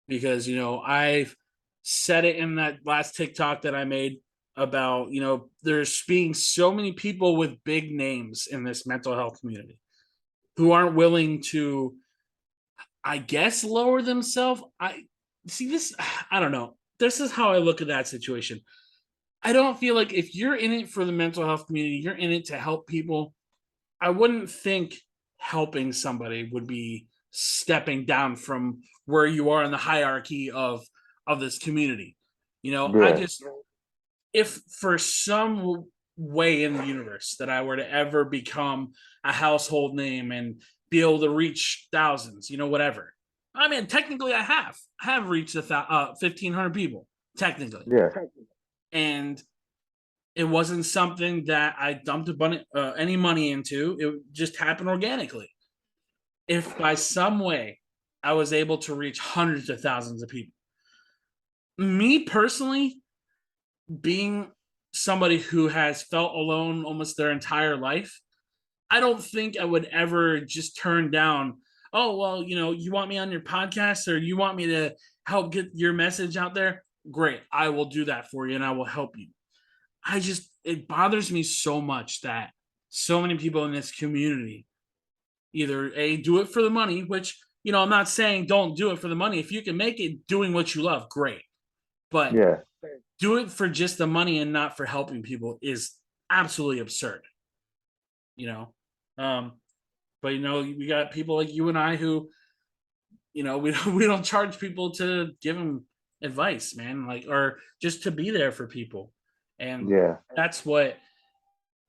Because I've said it in that last TikTok that I made about there's being so many people with big names in this mental health community who aren't willing to, I guess, lower themselves. I see this. I don't know. This is how I look at that situation. I don't feel like if you're in it for the mental health community, you're in it to help people. I wouldn't think helping somebody would be stepping down from where you are in the hierarchy of this community. I Yeah, just, if for some way in the universe that I were to ever become a household name and be able to reach thousands, whatever. I mean, technically, I have reached 1,500 people technically, yeah, and it wasn't something that I dumped any money into. It just happened organically. If by some way I was able to reach hundreds of thousands of people, me personally, being somebody who has felt alone almost their entire life, I don't think I would ever just turn down, oh, well, you want me on your podcast or you want me to help get your message out there? Great. I will do that for you and I will help you. It bothers me so much that so many people in this community either A, do it for the money, which, I'm not saying don't do it for the money. If you can make it doing what you love, great. But yeah, do it for just the money and not for helping people is absolutely absurd, you know? Um, but we got people like you and I who, we don't charge people to give them advice, man, like, or just to be there for people. And yeah, that's what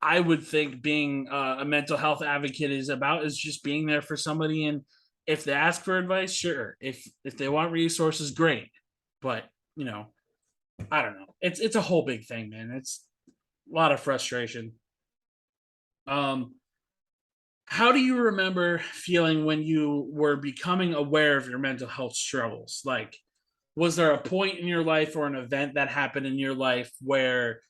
I would think being a mental health advocate is about, is just being there for somebody. And if they ask for advice, sure. If they want resources, great. But I don't know. It's a whole big thing, man. It's a lot of frustration. Um, how do you remember feeling when you were becoming aware of your mental health struggles? Like, was there a point in your life or an event that happened in your life where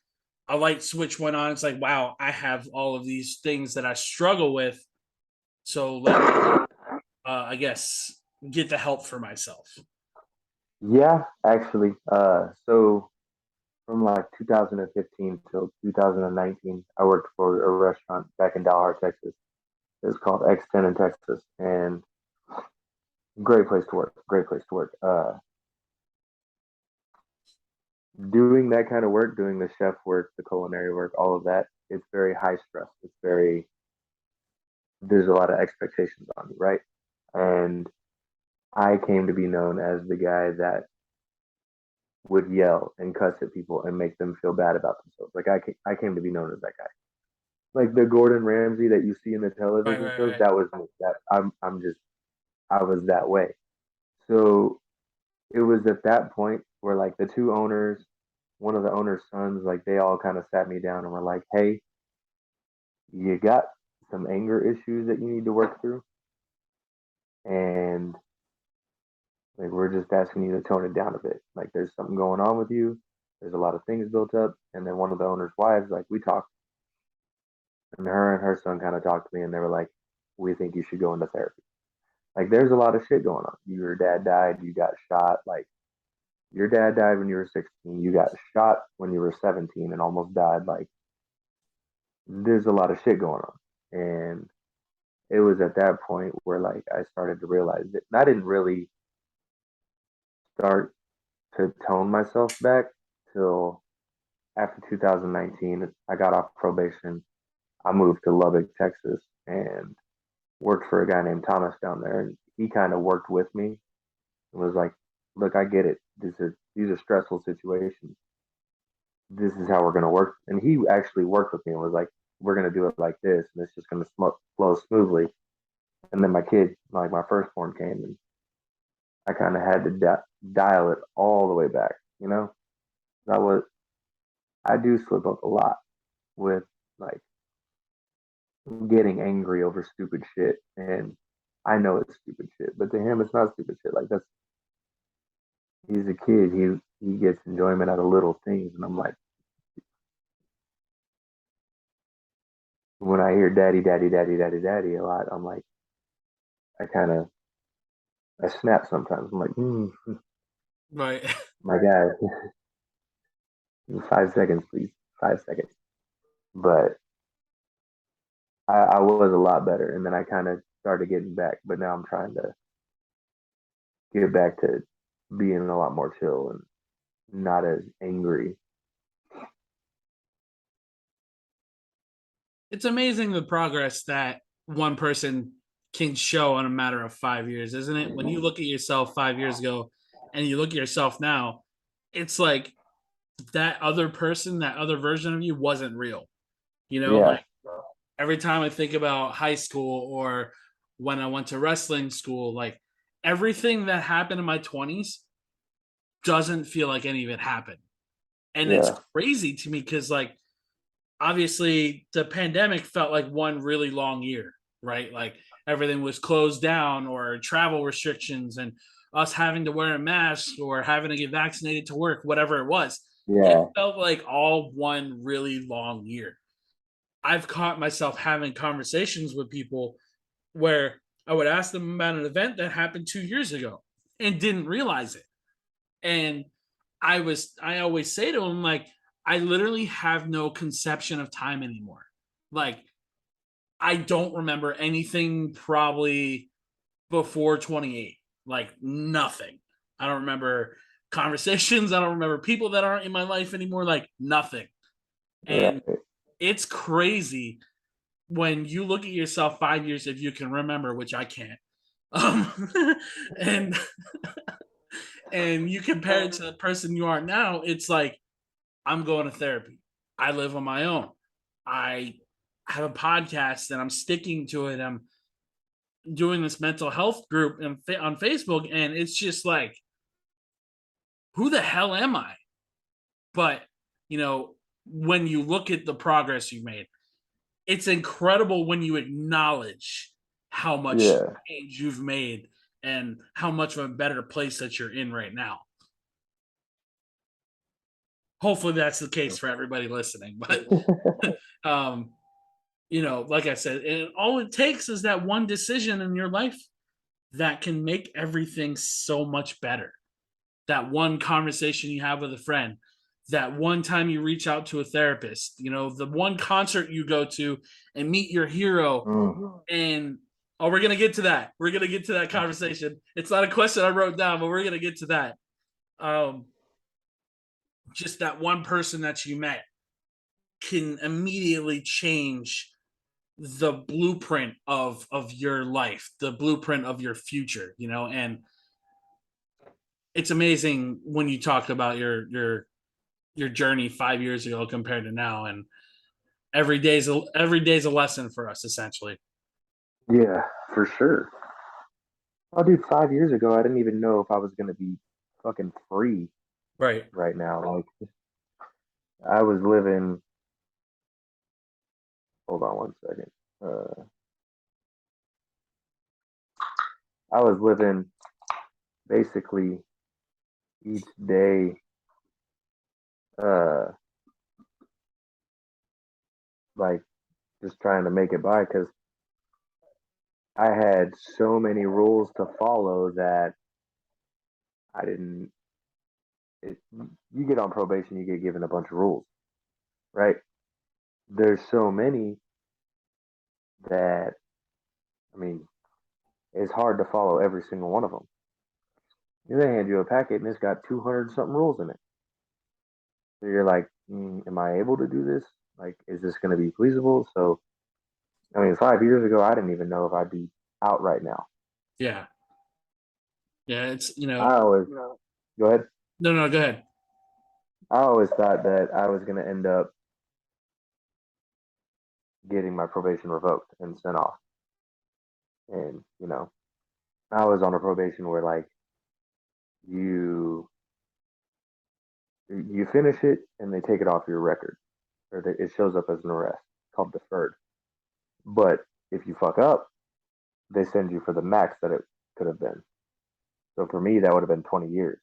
a light switch went on? It's like, wow, I have all of these things that I struggle with. So let me, I guess, get the help for myself. yeah. Actually, so from like 2015 till 2019, I worked for a restaurant back in Dalhart, Texas. It was called X10 in Texas, and great place to work. Great place to work. doing that kind of work, doing the chef work, the culinary work, all of that, it's very high stress. It's very, there's a lot of expectations on you, right? And I came to be known as the guy that would yell and cuss at people and make them feel bad about themselves. Like I came to be known as that guy. Like the Gordon Ramsay that you see in the Right, television right, shows, right. that was me. That I'm just I was that way. So it was at that point where like the two owners, one of the owner's sons, like they all kind of sat me down and were like, "Hey, you got some anger issues that you need to work through, and like we're just asking you to tone it down a bit. Like there's something going on with you. There's a lot of things built up." And then one of the owner's wives, like we talked, and her son kind of talked to me, and they were like, "We think you should go into therapy. Like there's a lot of shit going on. Your dad died. You got shot. Like your dad died when you were 16. You got shot when you were 17 and almost died. Like there's a lot of shit going on." And it was at that point where like I started to realize that I didn't really start to tone myself back till after 2019. I got off probation. I moved to Lubbock, Texas, and worked for a guy named Thomas down there. And he kind of worked with me and was like, "Look, I get it. These are stressful situations. This is how we're going to work." And he actually worked with me and was like, "We're going to do it like this, and it's just going to flow smoothly." And then my kid, like my firstborn, came, and I kind of had to dial it all the way back. You know, I was I do slip up a lot with like getting angry over stupid shit, and I know it's stupid shit, but to him, it's not stupid shit. Like that's he's a kid. He gets enjoyment out of little things, and I'm like, when I hear daddy, daddy, daddy, daddy, daddy a lot, I'm like, I kind of I snap sometimes. I'm like, Right. my guy, 5 seconds, please, 5 seconds. But I was a lot better, and then I kind of started getting back. But now I'm trying to get back to being a lot more chill and not as angry. It's amazing the progress that one person can show in a matter of 5 years, isn't it? When you look at yourself 5 years ago and you look at yourself now, it's like that other person, that other version of you wasn't real. Yeah, Like every time I think about high school or when I went to wrestling school, like everything that happened in my 20s doesn't feel like any of it happened. And it's yeah, crazy to me because, like, obviously the pandemic felt like one really long year, right? Like everything was closed down or travel restrictions and us having to wear a mask or having to get vaccinated to work, whatever it was. It yeah. felt like all one really long year. I've caught myself having conversations with people where I would ask them about an event that happened 2 years ago and didn't realize it. And I always say to them, like, I literally have no conception of time anymore. Like, I don't remember anything probably before 28, like nothing. I don't remember conversations. I don't remember people that aren't in my life anymore, like nothing. And Right. it's crazy when you look at yourself 5 years, if you can remember, which I can't. Um, and and you compare it to the person you are now, it's like I'm going to therapy. I live on my own. I have a podcast and I'm sticking to it. I'm doing this mental health group on Facebook, and it's just like, who the hell am I? But you know, when you look at the progress you made, it's incredible when you acknowledge how much Yeah. change you've made and how much of a better place that you're in right now. Hopefully, that's the case for everybody listening. But um, like I said, and all it takes is that one decision in your life that can make everything so much better. That one conversation you have with a friend, that one time you reach out to a therapist, the one concert you go to and meet your hero. Mm. And oh, we're gonna get to that. We're gonna get to that conversation. It's not a question I wrote down, but we're gonna get to that. Um, just that one person that you met can immediately change the blueprint of your life, the blueprint of your future, you know. And it's amazing when you talk about your journey 5 years ago compared to now, and every day's a lesson for us essentially. Yeah, for sure. Oh, dude, 5 years ago, I didn't even know if I was gonna be fucking free Right. right now. Like, I was living. Hold on one second. I was living basically each day, uh, like just trying to make it by because I had so many rules to follow that I didn't. It, you get on probation, you get given a bunch of rules, right? There's so many that, I mean, it's hard to follow every single one of them. They hand you a packet and it's got 200 something rules in it. So you're like, am I able to do this? Like, is this going to be feasible? So, I mean, 5 years ago, I didn't even know if I'd be out right now. Yeah. Yeah. It's, you know, I always, go ahead. no, no, go ahead. I always thought that I was going to end up getting my probation revoked and sent off. And, I was on a probation where like you you finish it and they take it off your record or it shows up as an arrest called deferred. But if you fuck up, they send you for the max that it could have been. So for me, that would have been 20 years.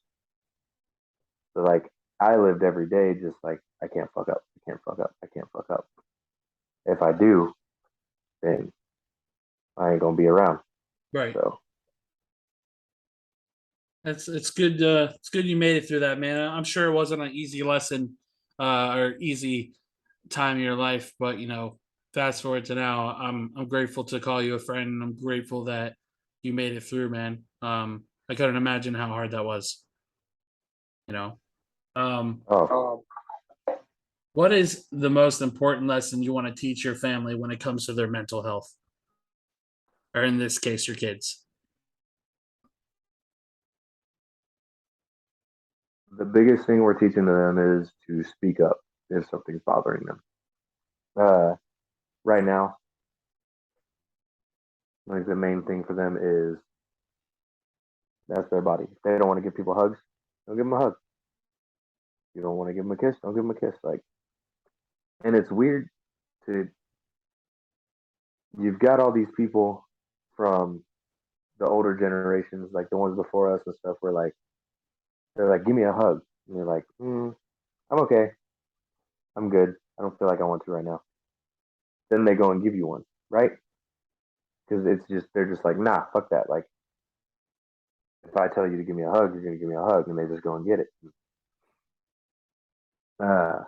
So like I lived every day just like I can't fuck up, I can't fuck up, I can't fuck up. If I do, then I ain't gonna be around. Right. So It's good. It's good you made it through that, man. I'm sure it wasn't an easy lesson, or easy time in your life, but fast forward to now, I'm grateful to call you a friend, and I'm grateful that you made it through, man. I couldn't imagine how hard that was. You know. Um, oh, what is the most important lesson you want to teach your family when it comes to their mental health, or in this case, your kids? the biggest thing we're teaching to them is to speak up if something's bothering them. Right now, like the main thing for them is that's their body. If they don't want to give people hugs, don't give them a hug. If you don't want to give them a kiss, don't give them a kiss. Like, and it's weird to you've got all these people from the older generations, like the ones before us and stuff, where like they're like, give me a hug, and you're like, I'm okay, I'm good. I don't feel like I want to right now. Then they go and give you one, right? Because it's just they're just like, nah, fuck that. Like, if I tell you to give me a hug, you're gonna give me a hug, and they just go and get it. Uh,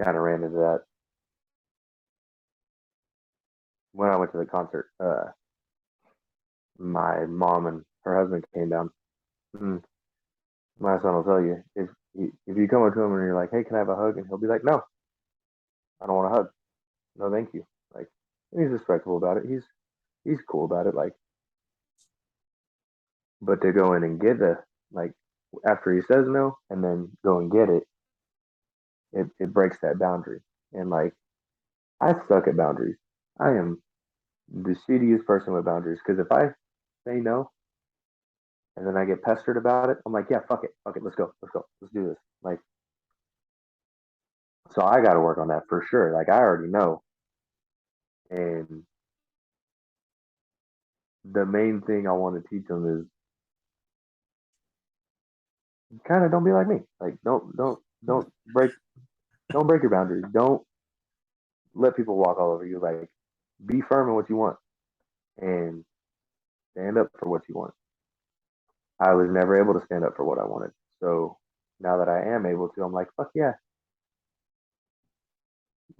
kind of ran into that when I went to the concert. My mom and her husband came down. Mm, my son will tell you if you come up to him and you're like, "Hey, can I have a hug?" and he'll be like, "No, I don't want a hug. No, thank you." Like he's respectful about it. He's cool about it. Like, but to go in and get the like after he says no and then go and get it, it breaks that boundary. And like I suck at boundaries. I am the shittiest person with boundaries because if I say no and then I get pestered about it, I'm like, yeah, fuck it, let's go, let's do this. Like, so I got to work on that for sure. Like, I already know. And the main thing I want to teach them is kind of don't be like me. Like, don't break your boundaries. Don't let people walk all over you. Like, be firm in what you want and stand up for what you want. I was never able to stand up for what I wanted. So now that I am able to, I'm like, fuck yeah,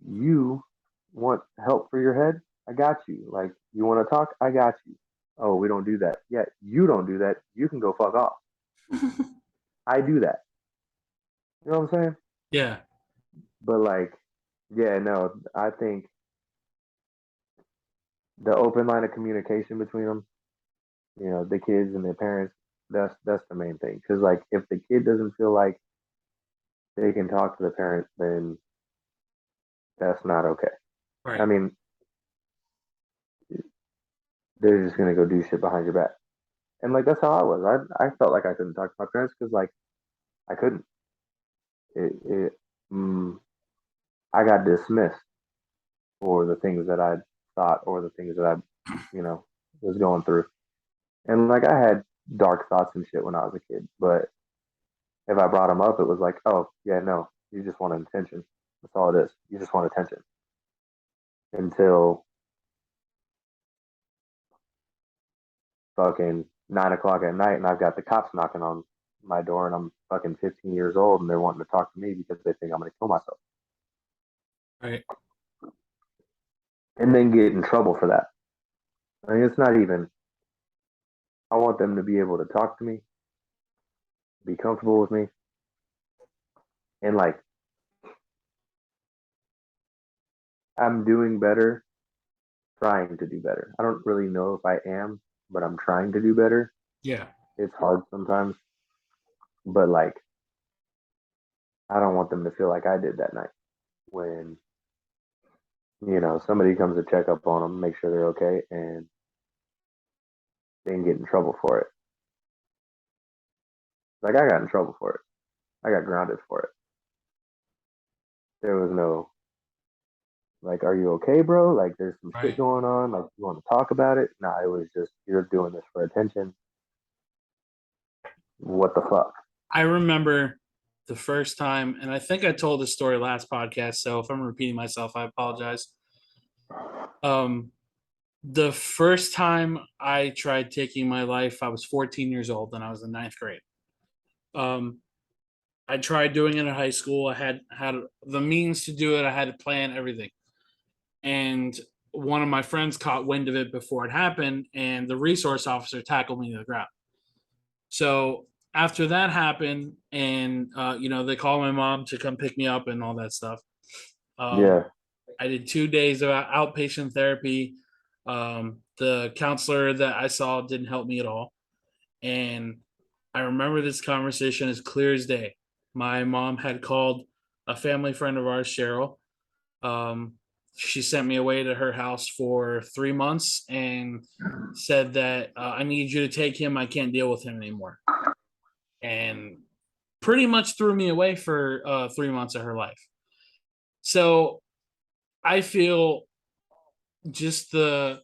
you want help for your head? I got you. Like, you want to talk? I got you. Oh, we don't do that. Yeah, you don't do that. You can go fuck off. I do that. You know what I'm saying? Yeah. But like, yeah, no, I think the open line of communication between them, the kids and their parents, that's the main thing. Because like, if the kid doesn't feel like they can talk to the parent, then that's not okay. I Right. mean, they're just gonna go do shit behind your back. And like that's how I was. I felt like I couldn't talk to my parents because like I couldn't. It mm, I got dismissed for the things that I thought or the things that I, was going through. And like I had dark thoughts and shit when I was a kid, but if I brought them up, it was like, oh yeah, no, you just want attention. That's all it is. You just want attention until fucking 9 o'clock at night, and I've got the cops knocking on my door, and I'm fucking 15 years old, and they're wanting to talk to me because they think I'm gonna kill myself, Right. and then get in trouble for that. I mean, it's not even. I want them to be able to talk to me, be comfortable with me, and like I'm doing better, trying to do better. I don't really know if I am, but I'm trying to do better. Yeah. It's hard sometimes, but like I don't want them to feel like I did that night when somebody comes to check up on them, make sure they're okay, and they can get in trouble for it. Like I got in trouble for it. I got grounded for it. There was no like, are you okay, bro? Like there's some shit Right. going on. Like you want to talk about it? Nah, it was just you're doing this for attention. What the fuck? I remember the first time, and I think I told this story last podcast. So if I'm repeating myself, I apologize. Um, the first time I tried taking my life, I was 14 years old and I was in ninth grade. Um, I tried doing it in high school. I had the means to do it. I had to plan everything. And one of my friends caught wind of it before it happened, and the resource officer tackled me to the ground. So after that happened, and they called my mom to come pick me up and all that stuff. Um, Yeah, I did 2 days of outpatient therapy. The counselor that I saw didn't help me at all, and I remember this conversation as clear as day. My mom had called a family friend of ours, Cheryl. Um, she sent me away to her house for 3 months and said that I need you to take him. I can't deal with him anymore. And pretty much threw me away for 3 months of her life. So I feel just the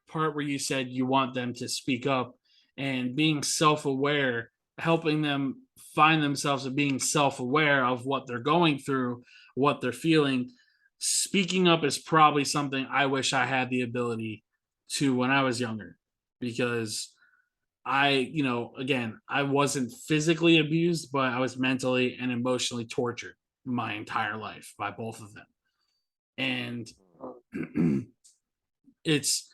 part where you said you want them to speak up and being self aware, helping them find themselves and being self aware of what they're going through, what they're feeling. Speaking up is probably something I wish I had the ability to when I was younger because again, I wasn't physically abused, but I was mentally and emotionally tortured my entire life by both of them. And it's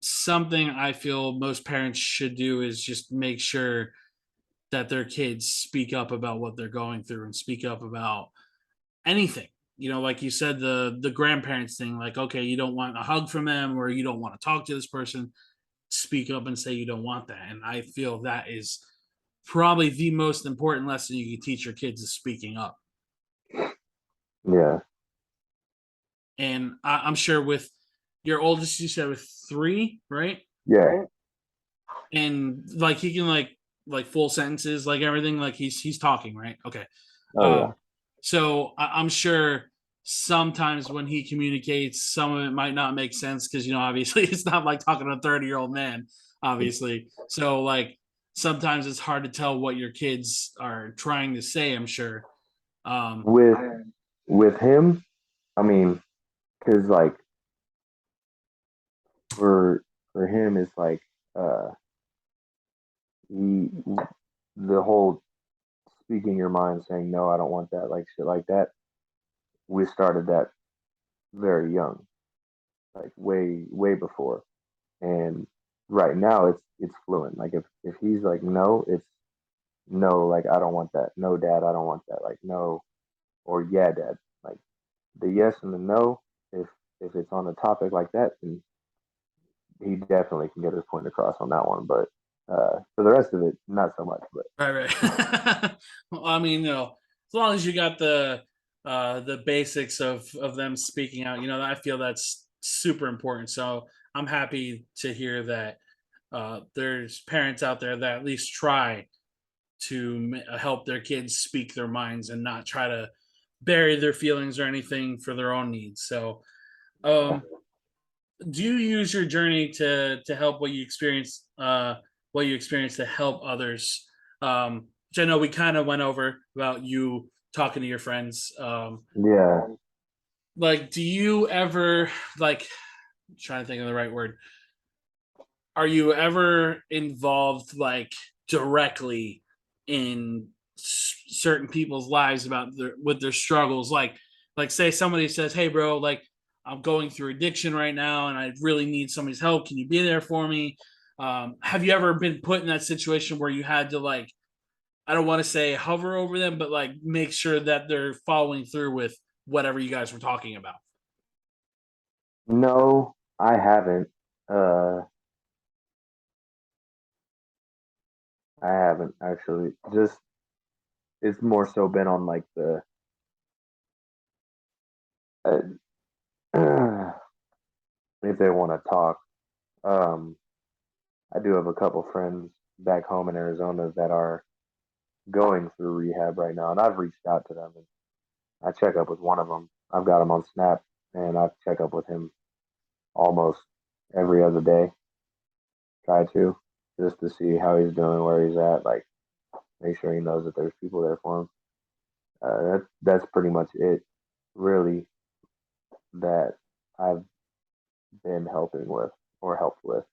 something I feel most parents should do is just make sure that their kids speak up about what they're going through and speak up about anything. Like you said, the grandparents thing, like, okay, you don't want a hug from them or you don't want to talk to this person, speak up and say you don't want that. And I feel that is probably the most important lesson you can teach your kids is speaking up. yeah, And I'm sure with your oldest, you said with 3, right? yeah. And like he can like full sentences, like everything, like he's talking, right? Okay. Oh yeah. Um, so I'm sure sometimes when he communicates, some of it might not make sense because obviously it's not like talking to a 30-year-old man, obviously. So like sometimes it's hard to tell what your kids are trying to say. I'm sure. Um, With with him, I mean, because like for for him, it's like uh he the whole speaking your mind, saying no, I don't want that, like shit like that. We started that very young, like way before, and right now it's fluent. Like if he's like no, no, like I don't want that. No, dad, I don't want that. Like no, or yeah, dad. Like the yes and the no. If it's on a topic like that, then he definitely can get his point across on that one. But for the rest of it, not so much. But Right, right. Well, I mean, as long as you got the basics of them speaking out, I feel that's super important. So I'm happy to hear that there's parents out there that at least try to help their kids speak their minds and not try to bury their feelings or anything for their own needs. So, yeah, um, do you use your journey to help what you experience to help others? Which I know we kind of went over about you talking to your friends. yeah. Like, do you ever like trying to think of the right word? Are you ever involved like directly in certain people's lives about with their struggles? Like say somebody says, "Hey, bro, like I'm going through addiction right now, and I really need somebody's help. Can you be there for me?" Have you ever been put in that situation where you had to like, I don't want to say hover over them, but like make sure that they're following through with whatever you guys were talking about? No, I haven't. Uh, I haven't actually. Just it's more so been on like the uh, if they want to talk. Um, I do have a couple friends back home in Arizona that are going through rehab right now, and I've reached out to them and I check up with one of them. I've got him on Snap, and I check up with him almost every other day. Try to just to see how he's doing, where he's at, like make sure he knows that there's people there for him. That's pretty much it, really, that I've been helping with or helped with.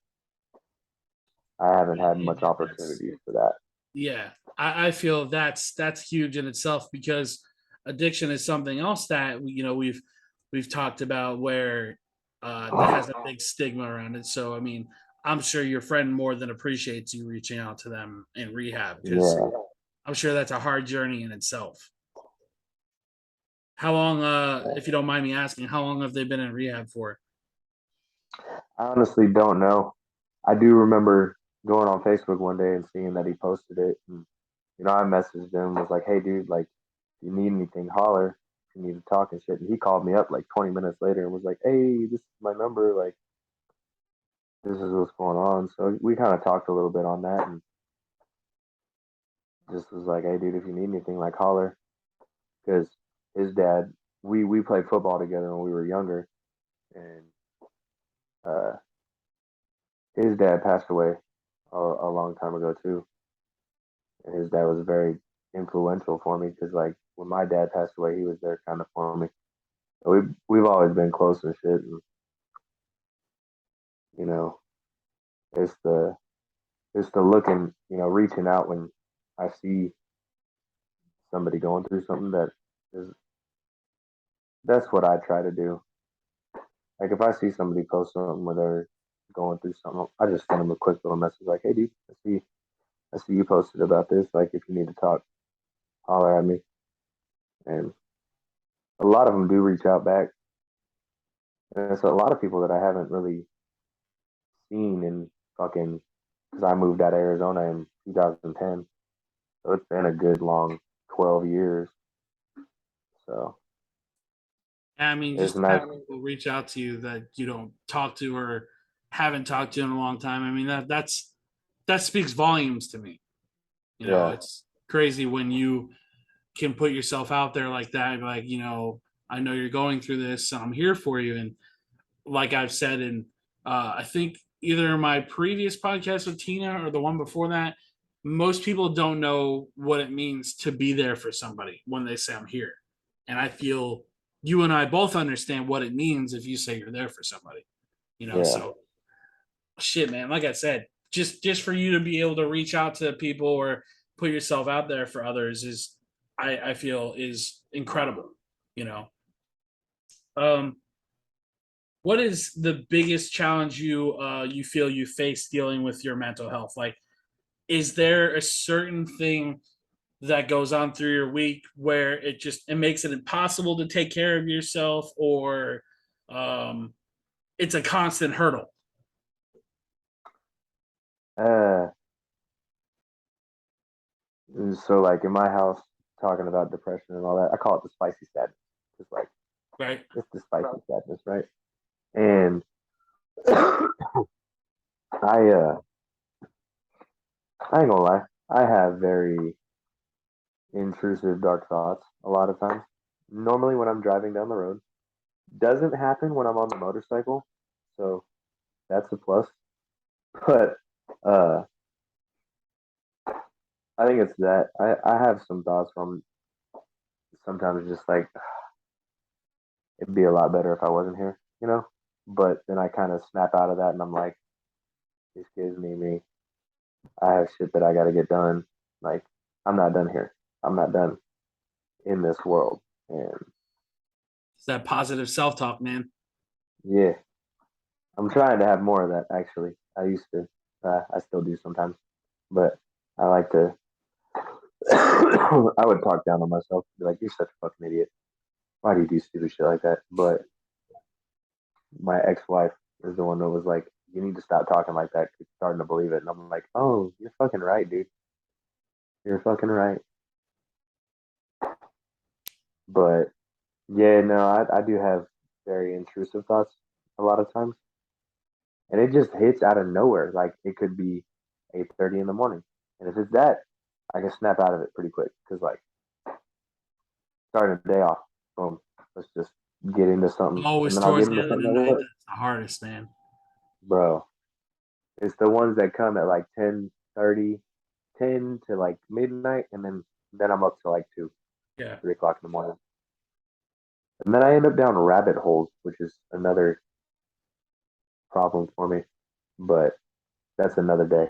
I haven't had much That's opportunities for that. Yeah, I feel that's huge in itself because addiction is something else that we've talked about where that has a big stigma around it. So I mean, I'm sure your friend more than appreciates you reaching out to them in rehab because Yeah, I'm sure that's a hard journey in itself. How long, if you don't mind me asking, how long have they been in rehab for? I honestly don't know. I do remember going on Facebook one day and seeing that he posted it, and I messaged him, was like, "Hey, dude, like, if you need anything, holler. If you need to talk and shit." And he called me up like 20 minutes later and was like, "Hey, this is my number. Like, this is what's going on." So we kind of talked a little bit on that, and just was like, "Hey, dude, if you need anything, like, holler." Because his dad, we played football together when we were younger, and uh, his dad passed away a long time ago too. And his dad was very influential for me because, like, when my dad passed away, he was there kind of for me. So we've always been close and shit, and you know, it's the looking, reaching out when I see somebody going through something that is that's what I try to do. Like if I see somebody post something where they're going through something, I just send them a quick little message like, "Hey, dude, I see you posted about this. Like, if you need to talk, holler at me." And a lot of them do reach out back, and it's a lot of people that I haven't really seen in fucking because I moved out of Arizona in 2010, so it's been a good long 12 years. So I mean, it's just to nice. have people reach out to you that you don't talk to or haven't talked to in a long time. I mean, that speaks volumes to me. Yeah, It's crazy when you can put yourself out there like that. Like, I know you're going through this. So I'm here for you. And like I've said in, I think either my previous podcast with Tina or the one before that, most people don't know what it means to be there for somebody when they say I'm here. And I feel you and I both understand what it means if you say you're there for somebody. yeah, So shit, man. Like I said, just for you to be able to reach out to people or put yourself out there for others is, I feel is incredible. You know, um, what is the biggest challenge you feel you face dealing with your mental health? Like, is there a certain thing that goes on through your week where it makes it impossible to take care of yourself, or um, it's a constant hurdle? Uh, so like in my house, talking about depression and all that, I call it the spicy sadness. It's like Right. it's the spicy sadness, right? And I I ain't gonna lie, I have very intrusive dark thoughts a lot of times. Normally when I'm driving down the road, doesn't happen when I'm on the motorcycle, so that's a plus. But uh, I think it's that I have some thoughts from sometimes just like it'd be a lot better if I wasn't here, you know. But then I kind of snap out of that, and I'm like, this gives me. I have shit that I got to get done. Like I'm not done here. I'm not done in this world. And It's that positive self talk, man. yeah, I'm trying to have more of that. Actually, I used to. I still do sometimes, but I like to. I would talk down on myself, be like, "You're such a fucking idiot. Why do you do stupid shit like that?" But my ex-wife is the one that was like, "You need to stop talking like that. You're starting to believe it." And I'm like, "Oh, you're fucking right, dude. You're fucking right." But yeah, no, I do have very intrusive thoughts a lot of times, and it just hits out of nowhere. Like it could be 8:30 in the morning, and if it's that, I can snap out of it pretty quick because like starting the day off, boom, let's just get into something, and Always then I'll get towards the into end of the something at night. work, That's the hardest, man. bro. It's the ones that come at like 10:30, 10 to like midnight, and then I'm up to like 2, Yeah. 3 o'clock in the morning. And then I end up down rabbit holes, which is another problem for me. But that's another day.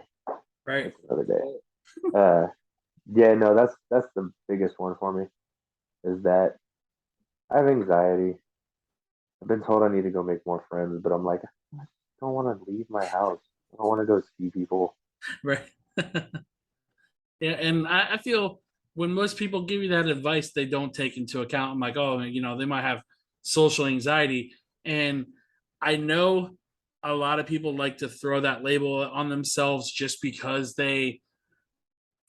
Right. That's another day. Uh, yeah, no, that's the biggest one for me is that I have anxiety. I've been told I need to go make more friends, but I'm like, I don't want to leave my house. I don't want to go see people. Right. Yeah, and I feel when most people give you that advice, they don't take into account. I'm like, oh, they might have social anxiety, and I know a lot of people like to throw that label on themselves just because they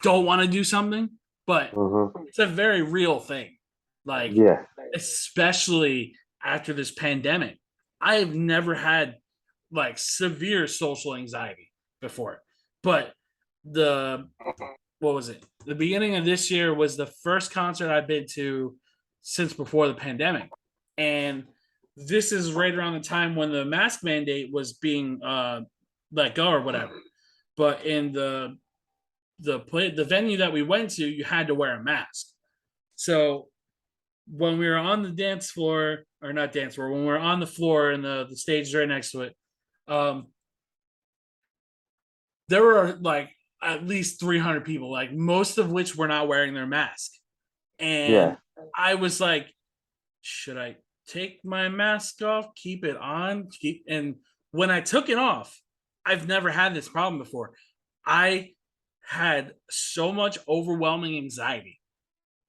don't want to do something, but Hmm. it's a very real thing. Like, Yeah, especially after this pandemic, I have never had like severe social anxiety before, but the what was it? The beginning of this year was the first concert I've been to since before the pandemic. And this is right around the time when the mask mandate was being let go or whatever. But in the venue that we went to, you had to wear a mask. So when we were on the dance floor, or not dance floor, when we were on the floor and the stage right next to it, um, there were like at least 300 people, like most of which were not wearing their mask. And yeah, I was like, should I take my mask off, keep it on, and when I took it off, I've never had this problem before. I had so much overwhelming anxiety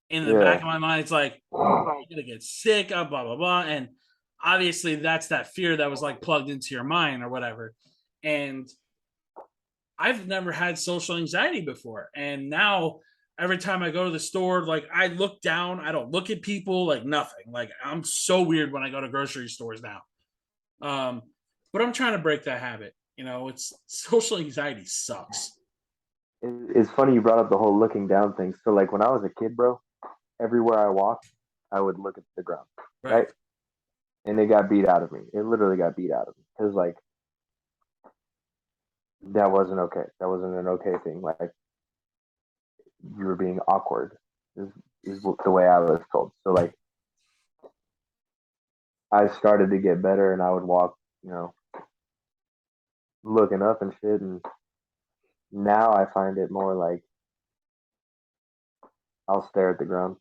in the back yeah, of my mind. It's like, I'm gonna get sick, blah blah blah. And obviously that's that fear that was like plugged into your mind or whatever. And I've never had social anxiety before. And now every time I go to the store, like I look down, I don't look at people, like nothing. Like I'm so weird when I go to grocery stores now. Um, but I'm trying to break that habit. It's social anxiety sucks. it's funny you brought up the whole looking down thing. So like when I was a kid, bro, everywhere I walked, I would look at the ground, Right. right? And it got beat out of me. It literally got beat out of me because like that wasn't okay. That wasn't an okay thing. Like you were being awkward is, is the way I was told. So like I started to get better and I would walk, looking up and shit. And now I find it more like I'll stare at the ground.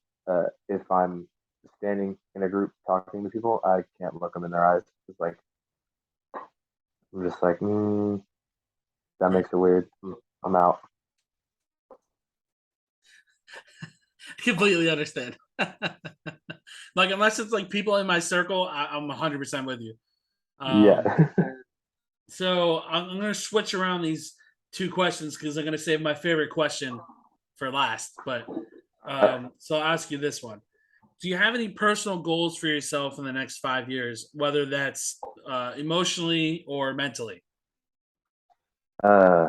If I'm standing in a group talking to people, I can't look them in their eyes. It's like I'm just like, that Right. makes it weird. I'm out. Completely understand. Like unless it's like people in my circle, I'm 100% with you. Um, Yeah. so I'm going to switch around these two questions because I'm going to save my favorite question for last. But so I'll ask you this one: do you have any personal goals for yourself in the next 5 years, whether that's emotionally or mentally? uh,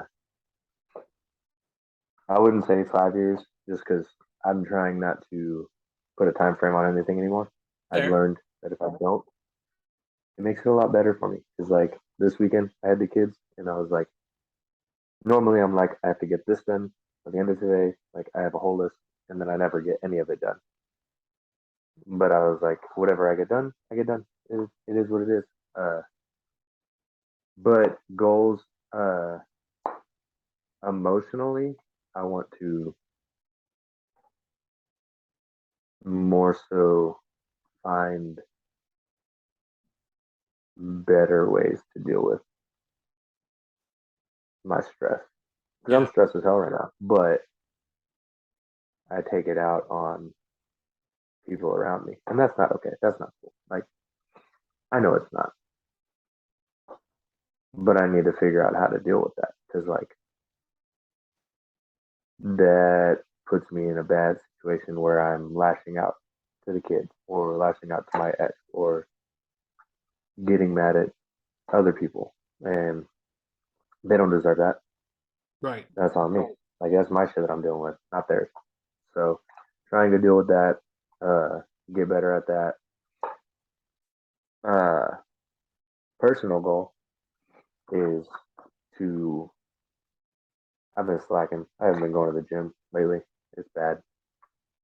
I wouldn't say 5 years, just because I'm trying not to put a time frame on anything anymore. I've Fair. learned that if I don't, it makes it a lot better for me. Because like this weekend, I had the kids, and I was like, normally I'm like, I have to get this done by the end of today. Like I have a whole list, and then I never get any of it done. But I was like, whatever I get done, I get done. It is what it is. Uh, but goals, uh, emotionally, I want to more so find better ways to deal with my stress because I'm Yeah. stressed as hell right now. But I take it out on people around me, and that's not okay. That's not cool. Like I know it's not, but I need to figure out how to deal with that because like that puts me in a bad situation where I'm lashing out to the kids or lashing out to my ex or getting mad at other people, and they don't deserve that. Right. That's on me. Like that's my shit that I'm dealing with, not theirs. So trying to deal with that, uh, get better at that. Uh, personal goal is to. I've been slacking. I haven't been going to the gym lately. It's bad.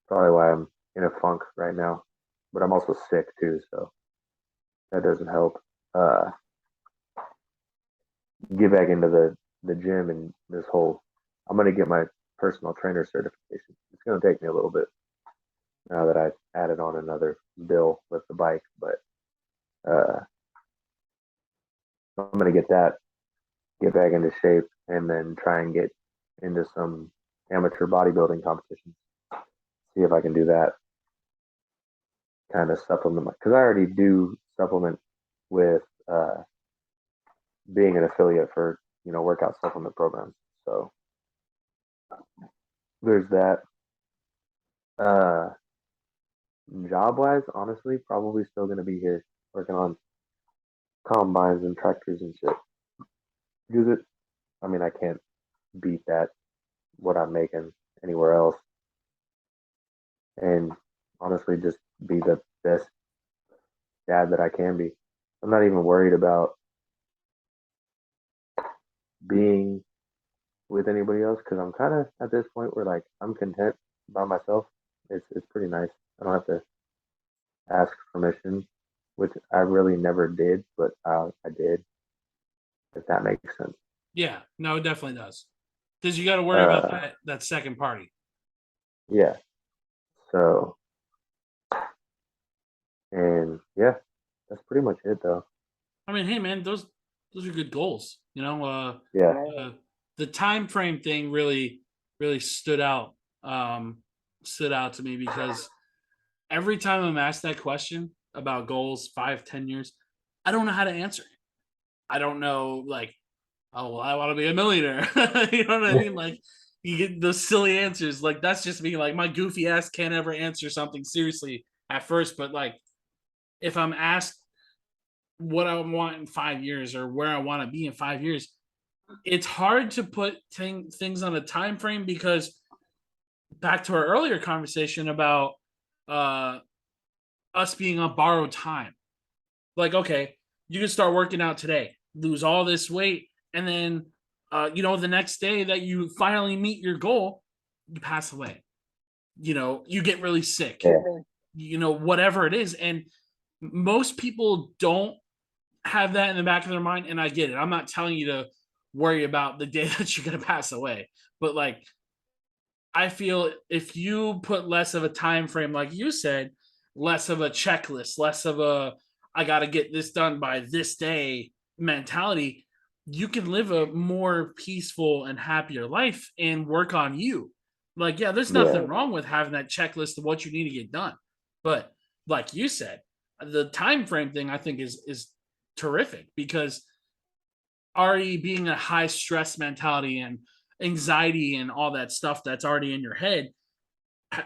Probably why I'm in a funk right now. But I'm also sick too, so that doesn't help. Uh, get back into the gym and this whole. I'm gonna get my personal trainer certification. It's gonna take me a little bit now that I added on another bill with the bike, but uh, I'm gonna get that, get back into shape, and then try and get into some amateur bodybuilding competitions. See if I can do that kind of supplement because I already do supplement with being an affiliate for workout supplement programs. So there's that. Uh, job wise, honestly, probably still gonna be here working on combines and tractors and shit. Use it. I mean, I can't beat that what I'm making anywhere else, and honestly, just be the best dad that I can be. I'm not even worried about being with anybody else because I'm kind of at this point where like I'm content by myself. It's pretty nice. I don't have to ask permission, which I really never did, but I did. If that makes sense. Yeah. No, it definitely does. Because you got to worry about Uh, that second party. yeah. So and yeah, that's pretty much it though. I mean, hey man, those are good goals. Yeah. Uh, the time frame thing really stood out to me because every time I'm asked that question about goals 5, 10 years, I don't know how to answer it. I don't know like, oh well, I want to be a millionaire. You know what I mean? Like you get those silly answers. Like that's just me. Like my goofy ass can't ever answer something seriously at first, but like if I'm asked what I want in 5 years or where I want to be in 5 years, it's hard to put things on a time frame because back to our earlier conversation about uh, us being on borrowed time. Like, okay, you can start working out today, lose all this weight, and then the next day that you finally meet your goal, you pass away. You get really sick. Yeah. Whatever it is, and most people don't have that in the back of their mind, and I get it. I'm not telling you to worry about the day that you're gonna pass away, but like I feel if you put less of a time frame, like you said, less of a checklist, less of a I got to get this done by this day mentality, you can live a more peaceful and happier life and work on you. Like, yeah, there's Yeah. nothing wrong with having that checklist of what you need to get done. But like you said, the time frame thing I think is terrific because already being a high stress mentality and anxiety and all that stuff that's already in your head,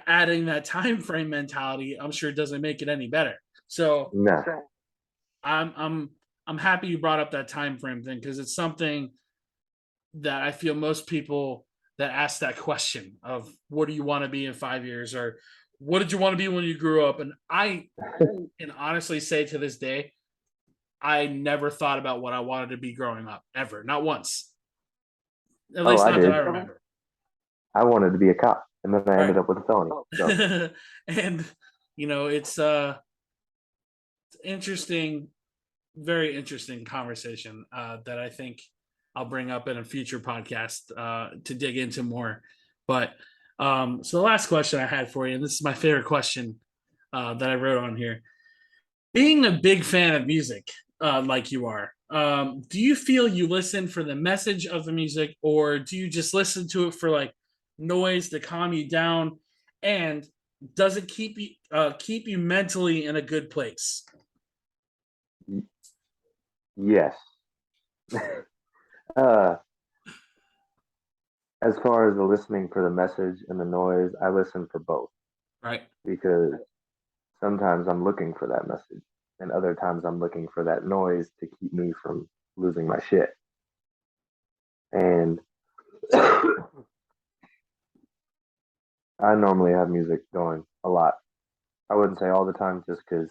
adding that time frame mentality, I'm sure doesn't make it any better. So Nah. I'm I'm I'm happy you brought up that time frame thing because it's something that I feel most people that ask that question of what do you want to be in 5 years or what did you want to be when you grew up? And I can honestly say to this day, I never thought about what I wanted to be growing up ever, not once. At Oh, least I not that I did. remember. I wanted to be a cop, and then I ended Right. up with a felony. So And it's interesting, very interesting conversation that I think I'll bring up in a future podcast to dig into more. But so the last question I had for you, and this is my favorite question that I wrote on here. Being a big fan of music, like you are, do you feel you listen for the message of the music, or do you just listen to it for like noise to calm you down? And does it keep you mentally in a good place? yes. uh, as far as the listening for the message and the noise, I listen for both Right, because sometimes I'm looking for that message, and other times I'm looking for that noise to keep me from losing my shit. And I normally have music going a lot. I wouldn't say all the time, just because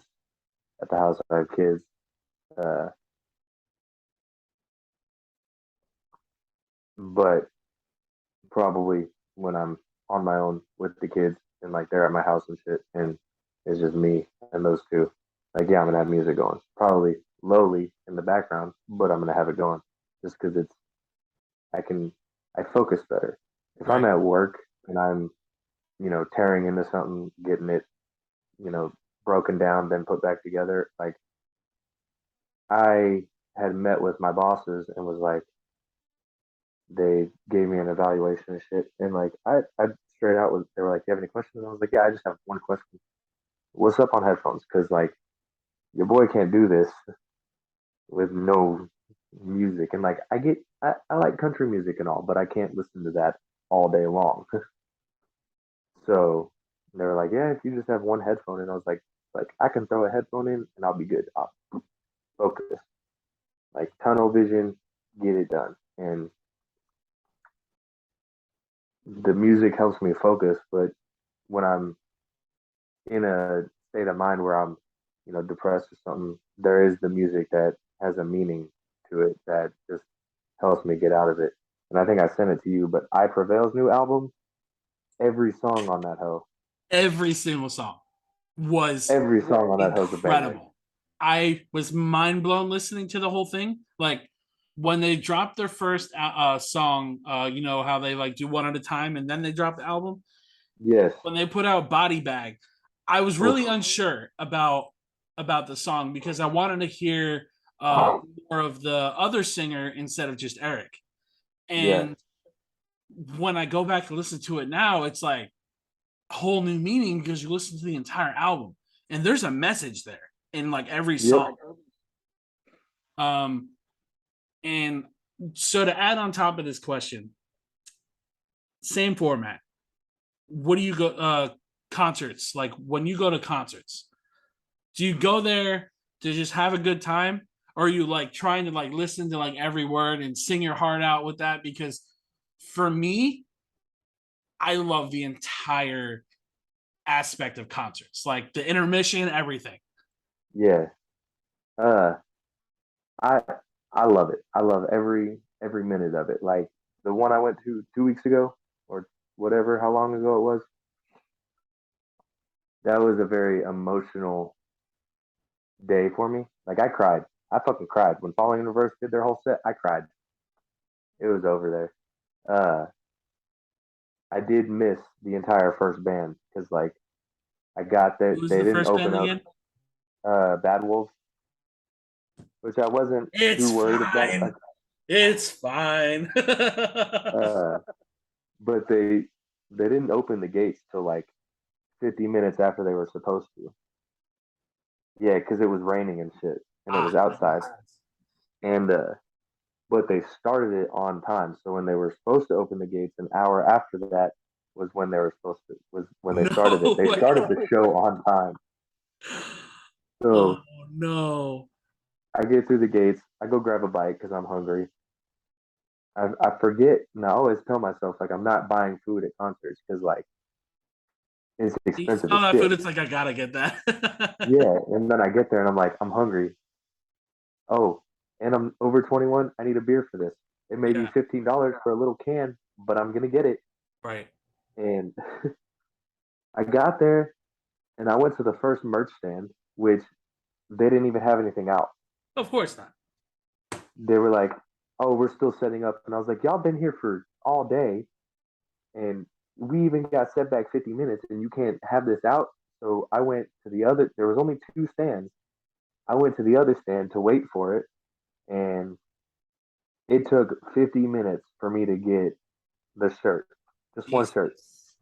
at the house I have kids. Uh, but probably when I'm on my own with the kids and like they're at my house and shit, and it's just me and those two. Like, yeah, I'm gonna have music going, probably lowly in the background, but I'm gonna have it going just because I can I focus better. If I'm right, at work and I'm tearing into something, getting it you know broken down, then put back together, like I had met with my bosses and was like, they gave me an evaluation and shit. And like I straight out was they were like, "You have any questions?" And I was like, "Yeah, I just have one question. What's up on headphones? Because like your boy can't do this with no music. And like I like country music and all, but I can't listen to that all day long." So they were like, "Yeah, if you just have one headphone." And I was like I can throw a headphone in and I'll be good. I'll focus. Like tunnel vision, get it done. And the music helps me focus, but when I'm in a state of mind where I'm, depressed or something, there is the music that has a meaning to it that just helps me get out of it. And I think I sent it to you, but I Prevail's new album, every song on that hoe, every single song was every song on that hoe's a banger. incredible. I was mind blown listening to the whole thing. Like when they dropped their first song, you know how they like do one at a time and then they drop the album. Yes. When they put out Body Bag, I was Oof. really unsure about the song because I wanted to hear more of the other singer instead of just Eric. Yeah. And when I go back to listen to it now, it's like a whole new meaning because you listen to the entire album and there's a message there in like every Yep. song. Um, and so to add on top of this question, same format. What do you go concerts like when you go to concerts? Do you go there to just have a good time, or are you like trying to like listen to like every word and sing your heart out with that? Because for me, I love the entire aspect of concerts, like the intermission, everything. Yeah. Uh, I I love it. I love every minute of it. Like the one I went to 2 weeks ago or whatever, how long ago it was. That was a very emotional day for me. Like I cried. I fucking cried when Falling in Reverse did their whole set. I cried. It was over there. I did miss the entire first band because like I got there, Who was they the didn't first open band up again? Bad Wolves, which I wasn't too It's worried about. fine. It's fine. Uh, but they They didn't open the gates till like 50 minutes after they were supposed to. Yeah, because it was raining and shit, and it was That outside. makes sense. And but they started it on time. So when they were supposed to open the gates, an hour after that was when they were supposed to was when they started it. No They way. started the show on time. Oh So no. I get through the gates. I go grab a bite because I'm hungry. I forget, and I always tell myself like I'm not buying food at concerts because like it's You expensive smell as that shit. food, it's like I gotta get that. Yeah, and then I get there and I'm like I'm hungry. Oh, and I'm over 21. I need a beer for this. It may be Yeah, $15 for a little can, but I'm gonna get it. right. And I got there and I went to the first merch stand, which they didn't even have anything out. Of course not. They were like, "Oh, we're still setting up," and I was like, "Y'all been here for all day, and we even got set back 50 minutes, and you can't have this out." So I went to the other. There was only two stands. I went to the other stand to wait for it, and it took 50 minutes for me to get the shirt, just one shirt. Jesus.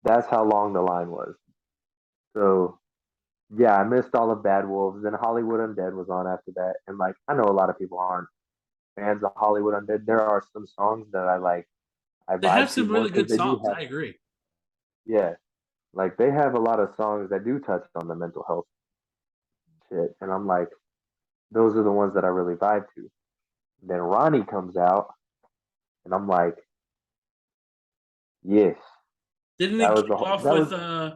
That's how long the line was. So yeah, I missed all of Bad Wolves. Then Hollywood Undead was on after that, and like I know a lot of people aren't fans of Hollywood Undead. There are some songs that I like, I They have vibe to some more really because good they do songs. have, I agree. yeah, like they have a lot of songs that do touch on the mental health shit, and I'm like, those are the ones that I really vibe to. Then Ronnie comes out, and I'm like, yes, Didn't he that was kick the off that with was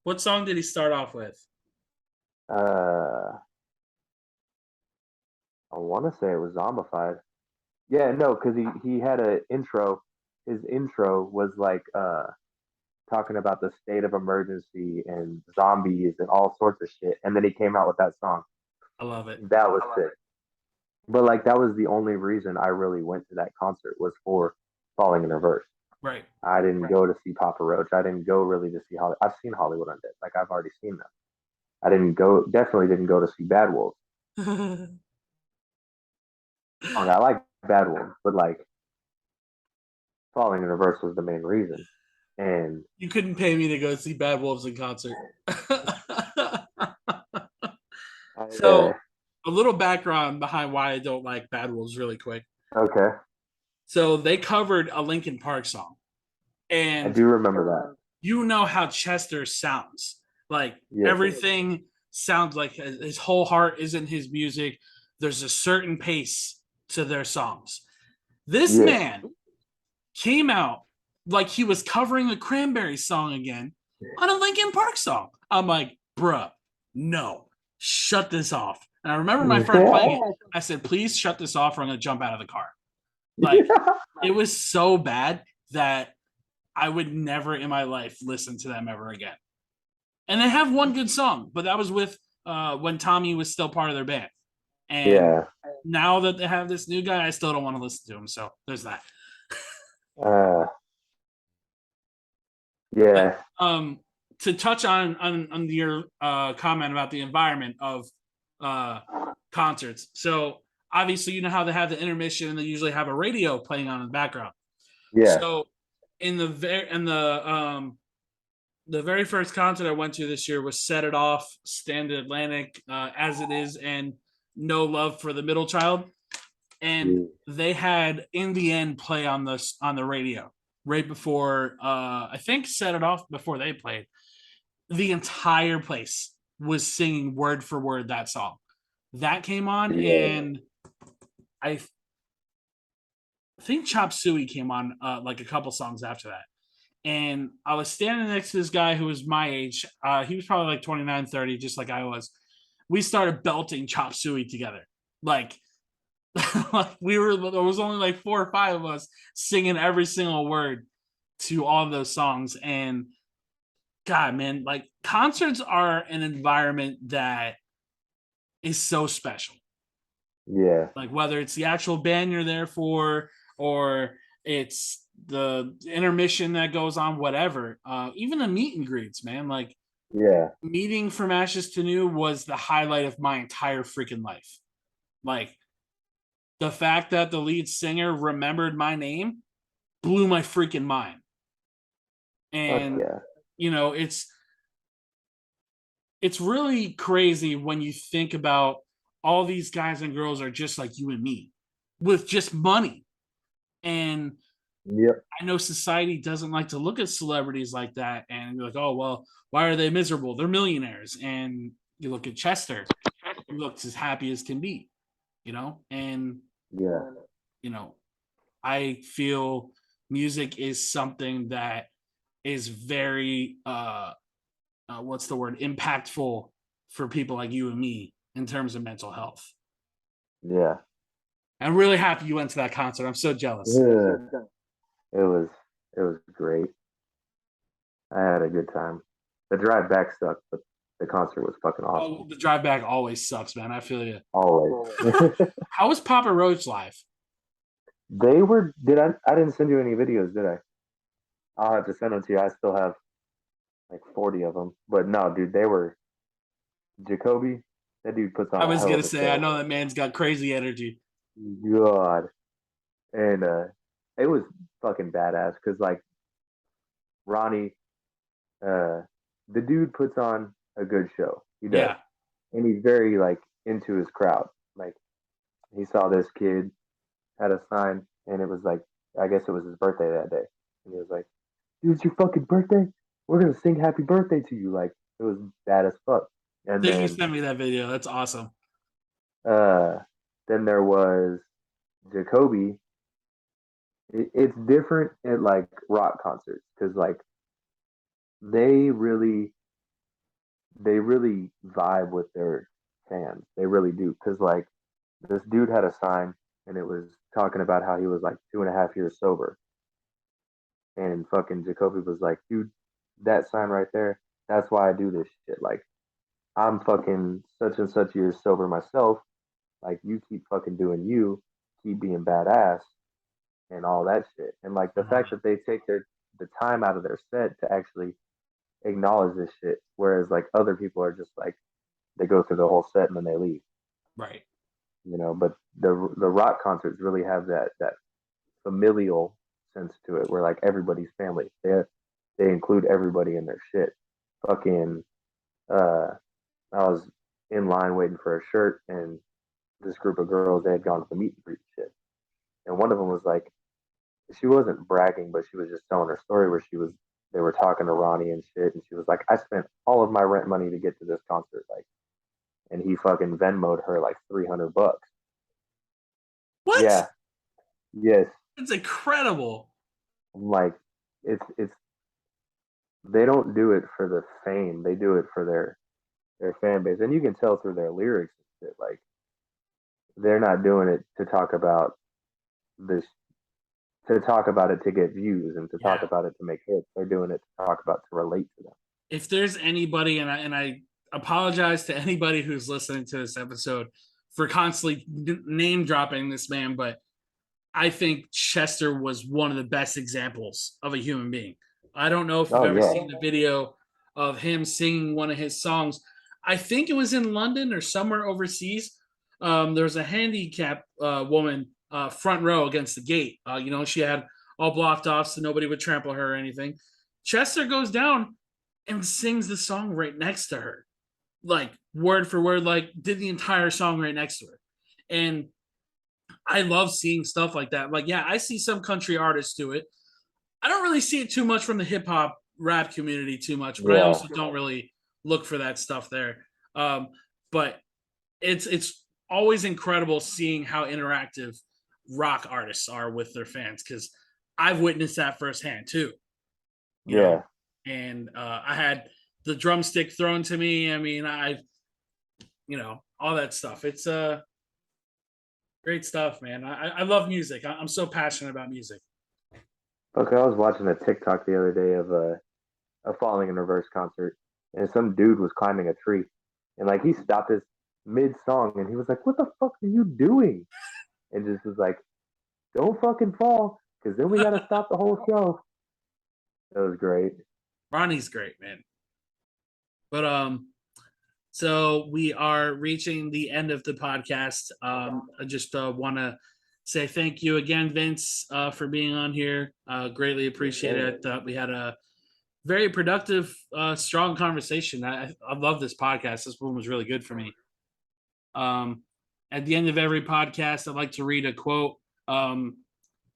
what song did he start off with? uh I want to say it was Zombified. Yeah, no, because he had an intro. His intro was like talking about the state of emergency and zombies and all sorts of shit. And then he came out with that song. I love it. That was sick. But like that was the only reason I really went to that concert was for Falling in Reverse. Right. I didn't go to see Papa Roach. I didn't go really to see Hollywood. I've seen Hollywood Undead. Like I've already seen them. I didn't go. Definitely didn't go to see Bad Wolves. I like Bad Wolves, but like Falling in Reverse was the main reason. And You couldn't pay me to go see Bad Wolves in concert. yeah, So, a little background behind why I don't like Bad Wolves, really quick. okay, So, they covered a Linkin Park song, I and do remember you know how Chester sounds. Like that. Yes, everything sounds like his whole heart is in his music. There's a certain pace to their songs. This yes. man came out like he was covering the Cranberries song again on a Linkin Park song. I'm like, bruh, no, shut this off. And I remember my friend playing it. I said, please shut this off or I'm going to jump out of the car. Like, it was so bad that I would never in my life listen to them ever again. And they have one good song, but that was with when Tommy was still part of their band. And Yeah. now that they have this new guy, I still don't want to listen to him. So there's that. Uh, But yeah. to touch on your comment about the environment of uh, concerts. So obviously, you know how they have the intermission and they usually have a radio playing on in the background. Yeah. So in the very first concert I went to this year was Set It Off, Stand Atlantic, As It Is, and No Love for the Middle Child. And Yeah. they had In the End play on the radio right before I think Set It Off before they played. The entire place was singing word for word that song. That came on, Yeah. and I think Chop Suey came on like a couple songs after that. And I was standing next to this guy who was my age. He was probably like 29, 30, just like I was. We started belting Chop Suey together. Like, like there was only like four or five of us singing every single word to all of those songs. And God, man, like concerts are an environment that is so special. Yeah. Like whether it's the actual band you're there for or it's the intermission that goes on, whatever. Even the meet and greets, man. Like Yeah. meeting from Ashes to New was the highlight of my entire freaking life. Like the fact that the lead singer remembered my name blew my freaking mind. Fuck And yeah. you know, it's really crazy when you think about all these guys and girls are just like you and me with just money. And Yep. I know society doesn't like to look at celebrities like that and be like, oh, well, why are they miserable? They're millionaires. And you look at Chester, he looks as happy as can be, you know? And, Yeah. you know, I feel music is something that is very, what's the word, impactful for people like you and me in terms of mental health. Yeah. I'm really happy you went to that concert. I'm so jealous. Yeah. It was it was great. I had a good time. The drive back sucked, but the concert was fucking awesome. Oh, the drive back always sucks, man. I feel you. Always. How was Papa Roach live? They were. Did I didn't send you any videos, did I? I'll have to send them to you. I still have like 40 of them. But no, dude, they were Jacoby. That dude puts on I a was hell gonna of a say, I show. know that man's got crazy energy. God, and it was fucking badass because like Ronnie, uh, the dude puts on a good show. He does, Yeah, and he's very like into his crowd. Like he saw this kid had a sign, and it was like I guess it was his birthday that day, and he was like, "Dude, it's your fucking birthday. We're gonna sing happy birthday to you." Like it was bad as fuck. I And think you sent me that video. That's awesome. uh, then there was Jacoby. It's different at like rock concerts because like they really they really vibe with their fans. They really do. Because like this dude had a sign and it was talking about how he was like 2.5 years sober. And fucking Jacoby was like, dude, that sign right there, that's why I do this shit. Like I'm fucking such and such years sober myself. Like you keep fucking doing you, keep being badass and all that shit. And like the fact that they take the time out of their set to actually acknowledge this shit, whereas like other people are just like they go through the whole set and then they leave, Right. you know. But the rock concerts really have that familial sense to it, where like everybody's family. They include everybody in their shit. Fucking, uh, I was in line waiting for a shirt, and this group of girls they had gone to the meet and greet shit, and one of them was like, she wasn't bragging, but she was just telling her story where she was. They were talking to Ronnie and shit, and she was like, "I spent all of my rent money to get to this concert, like," and he fucking Venmoed her like $300. What? Yeah, yes. It's incredible. I'm like, it's they don't do it for the fame. They do it for their fan base, and you can tell through their lyrics and shit. Like they're not doing it to talk about this, to talk about it to get views and to talk Yeah. about it to make hits. They're doing it to talk about to relate to them. If there's anybody, and I apologize to anybody who's listening to this episode for constantly name dropping this man, but I think Chester was one of the best examples of a human being. I don't know if you've Oh ever yeah, seen the video of him singing one of his songs. I think it was in London or somewhere overseas. There was a handicapped woman front row against the gate. You know, she had all blocked off so nobody would trample her or anything. Chester goes down and sings the song right next to her, like word for word, like did the entire song right next to her. And I love seeing stuff like that. Like, yeah, I see some country artists do it. I don't really see it too much from the hip hop rap community too much, but I yeah, also don't really look for that stuff there. But it's always incredible seeing how interactive rock artists are with their fans because I've witnessed that firsthand too. You know, yeah. and I had the drumstick thrown to me. I mean, all that stuff. It's great stuff, man. I love music. I'm so passionate about music. Okay, I was watching a TikTok the other day of a Falling in Reverse concert, and some dude was climbing a tree, and like he stopped his mid song, and he was like, "What the fuck are you doing?" And just was like, "Don't fucking fall, because then we got to stop the whole show." That was great. Ronnie's great, man. But so we are reaching the end of the podcast. I just want to say thank you again, Vince, for being on here. Greatly Yes, appreciate sir. it. We had a very productive, strong conversation. I love this podcast. This one was really good for me. Um, at the end of every podcast, I'd like to read a quote um,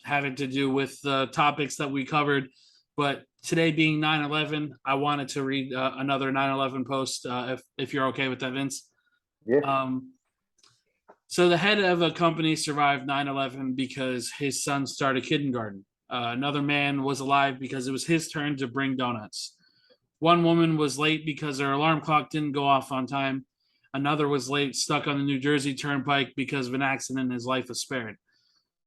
having to do with the topics that we covered. But today being 9/11, I wanted to read another 9/11 post, if you're okay with that, Vince. Yeah. Um, so the head of a company survived 9/11 because his son started kindergarten. Another man was alive because it was his turn to bring donuts. One woman was late because her alarm clock didn't go off on time. Another was late, stuck on the New Jersey Turnpike because of an accident and his life was spared.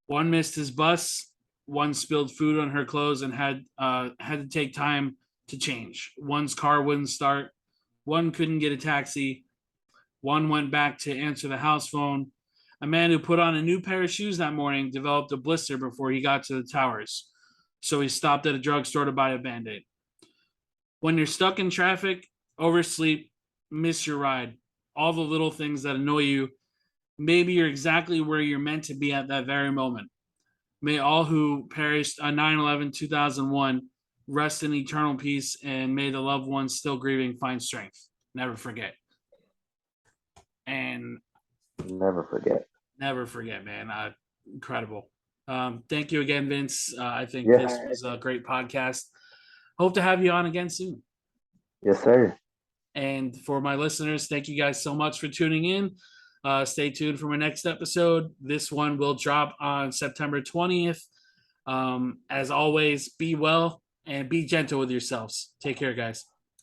One missed his bus. One spilled food on her clothes and had to take time to change. One's car wouldn't start. One couldn't get a taxi. One went back to answer the house phone. A man who put on a new pair of shoes that morning developed a blister before he got to the towers. So he stopped at a drugstore to buy a band aid. When you're stuck in traffic, oversleep, miss your ride, all the little things that annoy you, maybe you're exactly where you're meant to be at that very moment. May all who perished on 9/11 2001 rest in eternal peace, and may the loved ones still grieving find strength. Never forget. And Never forget. never forget, man. Incredible. Thank you again, Vince. I think this Yeah. was a great podcast. Hope to have you on again soon. Yes, sir. And for my listeners, thank you guys so much for tuning in. Stay tuned for my next episode. This one will drop on September 20th. As always, be well and be gentle with yourselves. Take care, guys.